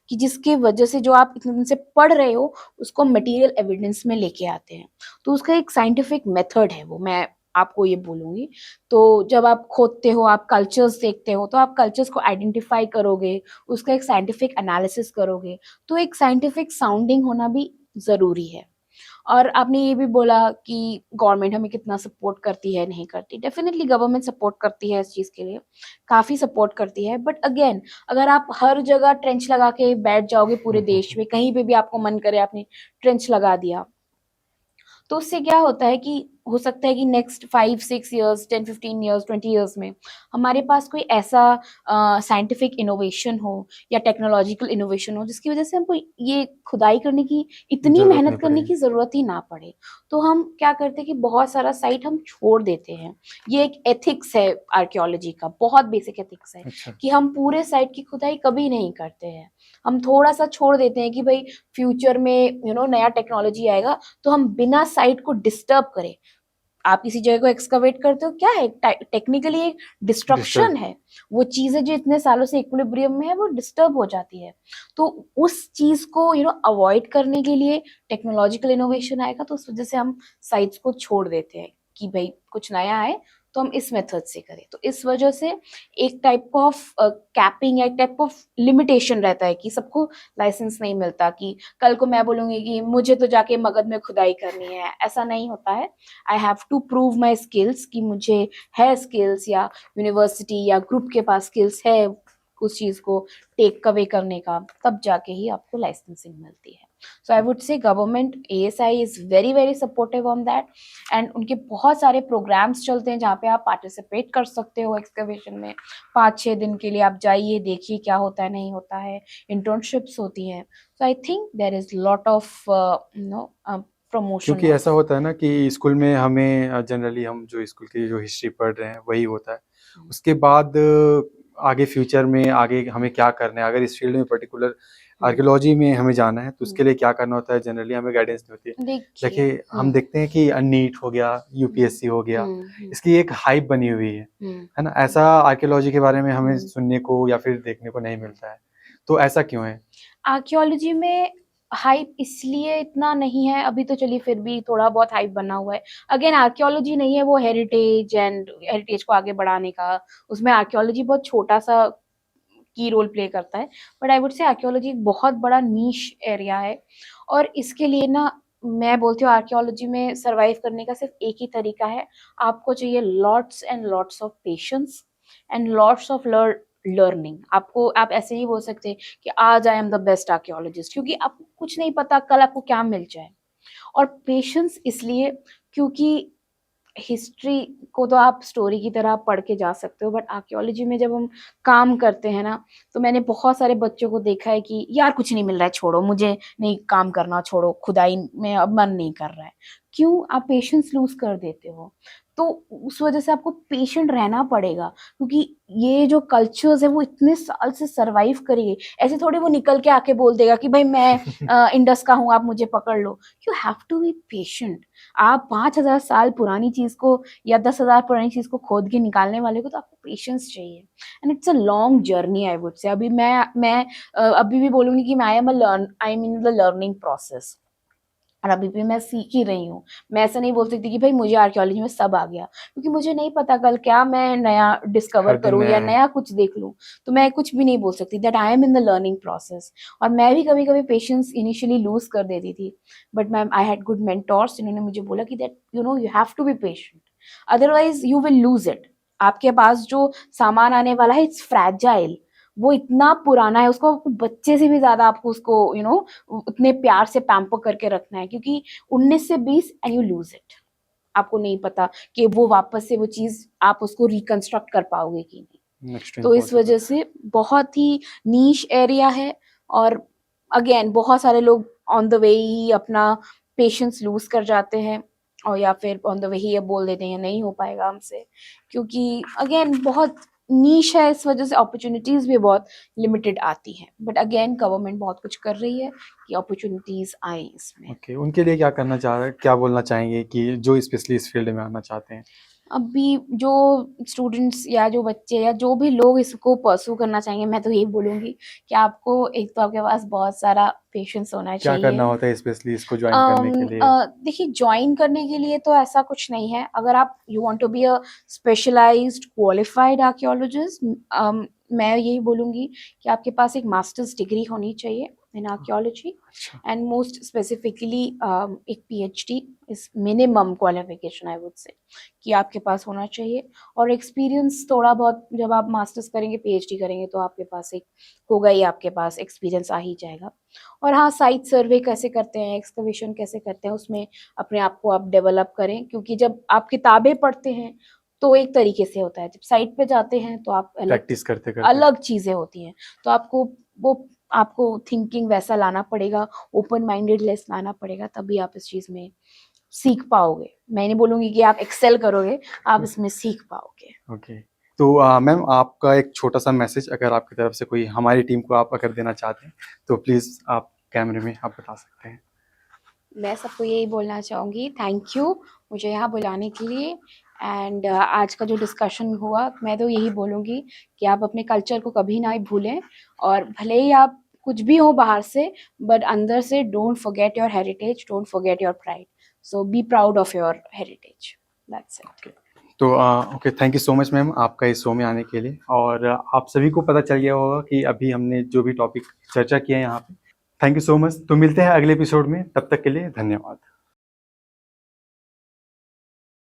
S1: कि जिसके वजह से जो आप इतने दिन से पढ़ रहे हो उसको मटेरियल एविडेंस में लेके आते हैं। तो उसका एक साइंटिफिक मेथड है वो, मैं आपको ये बोलूंगी। तो जब आप खोदते हो, आप कल्चर्स देखते हो, तो आप कल्चर्स को आइडेंटिफाई करोगे, उसका एक साइंटिफिक एनालिसिस करोगे। तो एक साइंटिफिक साउंडिंग होना भी जरूरी है। और आपने ये भी बोला कि गवर्नमेंट हमें कितना सपोर्ट करती है, नहीं करती। डेफिनेटली गवर्नमेंट सपोर्ट करती है इस चीज़ के लिए, काफ़ी सपोर्ट करती है। बट अगेन, अगर आप हर जगह ट्रेंच लगा के बैठ जाओगे पूरे देश में, कहीं पे भी आपको मन करे आपने ट्रेंच लगा दिया, तो उससे क्या होता है कि हो सकता है कि नेक्स्ट 5-6 ईयर्स, 10-15 ईयर्स, 20 ईयर्स में हमारे पास कोई ऐसा साइंटिफिक इनोवेशन हो या टेक्नोलॉजिकल इनोवेशन हो जिसकी वजह से हमको ये खुदाई करने की, इतनी
S2: जरूरत नहीं
S1: मेहनत करने
S2: पड़ेगी।
S1: की जरूरत ही ना पड़े। तो हम क्या करते हैं कि बहुत सारा साइट हम छोड़ देते हैं। ये एक एथिक्स है आर्कियोलॉजी का, बहुत बेसिक एथिक्स है
S2: अच्छा।
S1: कि हम पूरे साइट की खुदाई कभी नहीं करते हैं। हम थोड़ा सा छोड़ देते हैं कि भाई फ्यूचर में नया टेक्नोलॉजी आएगा तो हम बिना साइट को डिस्टर्ब करें। आप किसी जगह को एक्सकवेट करते हो, क्या है, टेक्निकली एक डिस्ट्रक्शन
S2: डिस्टर्ब।
S1: है। वो चीजें जो इतने सालों से इक्विलिब्रियम में है वो डिस्टर्ब हो जाती है। तो उस चीज को अवॉइड करने के लिए टेक्नोलॉजिकल इनोवेशन आएगा, तो उस वजह से हम साइट्स को छोड़ देते हैं कि भाई कुछ नया आए तो हम इस मेथड से करें। तो इस वजह से एक टाइप ऑफ कैपिंग या एक टाइप ऑफ लिमिटेशन रहता है कि सबको लाइसेंस नहीं मिलता कि कल को मैं बोलूंगी कि मुझे तो जाके मगध में खुदाई करनी है, ऐसा नहीं होता है। I have to prove my skills कि मुझे है स्किल्स, या यूनिवर्सिटी या ग्रुप के पास स्किल्स है उस चीज को टेक अवे करने का, तब जाके ही आपको लाइसेंसिंग मिलती है। So I would say government ASI is very very supportive on that. And उनके बहुत सारे प्रोग्राम्स चलते हैं जहाँ पे आप पार्टिसिपेट कर सकते हो एक्सकवेशन में। 5-6 दिन के लिए आप जाइए, देखिए क्या होता है नहीं होता है। इंटर्नशिप्स होती हैं। So I think there is lot of promotion
S2: क्योंकि ऐसा
S1: ऑल्सो।
S2: होता है ना कि स्कूल में हमें जनरली हम जो स्कूल की जो हिस्ट्री पढ़ रहे हैं वही होता है। उसके बाद आगे फ्यूचर में आगे हमें क्या करना है, अगर इस फील्ड में पर्टिकुलर आर्कियोलॉजी में हमें जाना है तो उसके लिए क्या करना होता है, जनरली हमें गाइडेंस नहीं होती है।
S1: देखिए
S2: देखिए हम देखते हैं कि नीट हो गया, UPSC हो गया, इसकी एक हाइप बनी हुई है ना। ऐसा आर्कियोलॉजी के बारे में हमें सुनने को या फिर देखने को नहीं मिलता है, तो ऐसा क्यों है?
S1: आर्कियोलॉजी में हाइप इसलिए इतना नहीं है अभी, तो चलिए फिर भी थोड़ा बहुत हाइप बना हुआ है। अगेन आर्कियोलॉजी नहीं है वो हेरिटेज, एंड हेरिटेज को आगे बढ़ाने का, उसमें आर्कियोलॉजी बहुत छोटा सा की रोल प्ले करता है। बट आई वुड से आर्कियोलॉजी एक बहुत बड़ा नीश एरिया है, और इसके लिए ना मैं बोलती हूँ आर्कियोलॉजी में सरवाइव करने का सिर्फ एक ही तरीका है। आपको चाहिए lots and lots of patience and lots of learning. आपको, आप ऐसे नहीं बोल सकते कि आज I am the best archaeologist, क्योंकि आपको कुछ नहीं पता कल आपको क्या मिल जाए। और पेशेंस इसलिए क्योंकि हिस्ट्री को तो आप स्टोरी की तरह पढ़ के जा सकते हो, बट आर्कियोलॉजी में जब हम काम करते हैं ना, तो मैंने बहुत सारे बच्चों को देखा है कि यार कुछ नहीं मिल रहा है, छोड़ो, मुझे नहीं काम करना, छोड़ो, खुदाई में अब मन नहीं कर रहा है। क्यों? आप पेशेंस लूज कर देते हो। तो उस वजह से आपको पेशेंट रहना पड़ेगा, क्योंकि ये जो कल्चर्स है वो इतने साल से सरवाइव करेंगे। ऐसे थोड़ी वो निकल के आके बोल देगा कि भाई मैं इंडस का हूँ, आप मुझे पकड़ लो। You have to be patient. आप 5,000 साल पुरानी चीज को या 10,000 पुरानी चीज को खोद के निकालने वाले को तो आपको पेशेंस चाहिए, and it's a long journey I would से। अभी मैं अभी भी बोलूंगी कि I am in the learning process, और अभी भी मैं सीख ही रही हूँ। मैं ऐसा नहीं बोल सकती कि भाई मुझे आर्कियोलॉजी में सब आ गया, क्योंकि मुझे नहीं पता कल क्या मैं नया डिस्कवर
S2: हर दिन
S1: करूँ
S2: नया
S1: या
S2: है।
S1: नया कुछ देख लूँ। तो मैं कुछ भी नहीं बोल सकती, that I am in the learning process. और मैं भी कभी कभी पेशेंस इनिशियली लूज कर देती थी, but ma'am I had good mentors जिन्होंने मुझे बोला कि that you have to be patient, otherwise you will lose it. आपके पास जो सामान आने वाला है इट्स फ्रैजाइल, वो इतना पुराना है, उसको बच्चे से भी ज्यादा आपको उसको उतने प्यार से पैम्पर करके रखना है, क्योंकि 19 से 20 एंड यू लूज इट। आपको नहीं पता कि वो वापस से वो चीज आप उसको रिकंस्ट्रक्ट कर पाओगे कि नहीं।
S2: नेक्स्ट टू
S1: तो इस
S2: इम्पॉसिबल।
S1: वजह से बहुत ही नीश एरिया है, और अगेन बहुत सारे लोग ऑन द वे ही अपना पेशेंस लूज कर जाते हैं, और या फिर ऑन द वे ही ये बोल देते हैं नहीं हो पाएगा हमसे, क्योंकि अगेन बहुत नीश है, इस वजह से अपॉर्चुनिटीज भी बहुत लिमिटेड आती हैं। बट अगेन गवर्नमेंट बहुत कुछ कर रही है कि अपॉर्चुनिटीज आए इसमें।
S2: ओके, उनके लिए क्या करना चाह रहे, क्या बोलना चाहेंगे कि जो स्पेशली इस फील्ड में आना चाहते हैं?
S1: अभी जो स्टूडेंट्स या जो बच्चे या जो भी लोग इसको परस्यू करना चाहेंगे, मैं तो यही बोलूंगी कि आपको एक तो आपके पास बहुत सारा पेशेंस होना
S2: क्या करना
S1: चाहिए।
S2: होता है स्पेशली इसको ज्वाइन करने के लिए?
S1: देखिए, ज्वाइन करने के लिए तो ऐसा कुछ नहीं है। अगर आप you want to be a specialised qualified archaeologist, मैं यही बोलूंगी कि आपके पास एक मास्टर्स डिग्री होनी चाहिए इन आर्कियोलॉजी,
S2: अच्छा।
S1: एंड मोस्ट स्पेसिफिकली एक PhD is minimum qualification I would से कि आपके पास होना चाहिए। और एक्सपीरियंस थोड़ा बहुत, जब आप मास्टर्स करेंगे, पीएचडी करेंगे, तो आपके पास एक होगा ही, आपके पास एक्सपीरियंस आ ही जाएगा। और हाँ, साइट सर्वे कैसे करते हैं, एक्सकवेशन कैसे करते हैं, उसमें अपने आप को आप डेवलप करें, क्योंकि जब आप किताबें पढ़ते हैं तो एक तरीके से होता है, जब साइट पे जाते हैं तो आप अलग
S2: प्रैक्टिस करते करते।
S1: अलग चीजें होती हैं। तो आपको थिंकिंग वैसा लाना पड़ेगा, ओपन माइंडेडनेस लाना पड़ेगा, तभी आप इस चीज में सीख पाओगे। मैं नहीं बोलूंगी कि आप एक्सेल करोगे, आप इसमें सीख पाओगे।
S2: ओके, तो मैम आपका एक छोटा सा मैसेज अगर आपकी तरफ से कोई हमारी टीम को आप अगर देना चाहते हैं तो प्लीज़ आप कैमरे में आप बता सकते हैं।
S1: मैं सबको यही बोलना चाहूँगी, थैंक यू मुझे यहाँ बुलाने के लिए। एंड आज का जो डिस्कशन हुआ, मैं तो यही बोलूँगी कि आप अपने कल्चर को कभी ना भूलें, और भले ही आप कुछ भी हो बाहर से, बट अंदर से don't forget your heritage, don't forget your pride, so be proud of your heritage, that's it.
S2: तो okay, thank you so much ma'am आपका इस शो में आने के लिए। और आप सभी को पता चल गया होगा कि अभी हमने जो भी टॉपिक चर्चा किया है यहाँ पे। Thank you so much. तो मिलते हैं अगले एपिसोड में, तब तक के लिए धन्यवाद।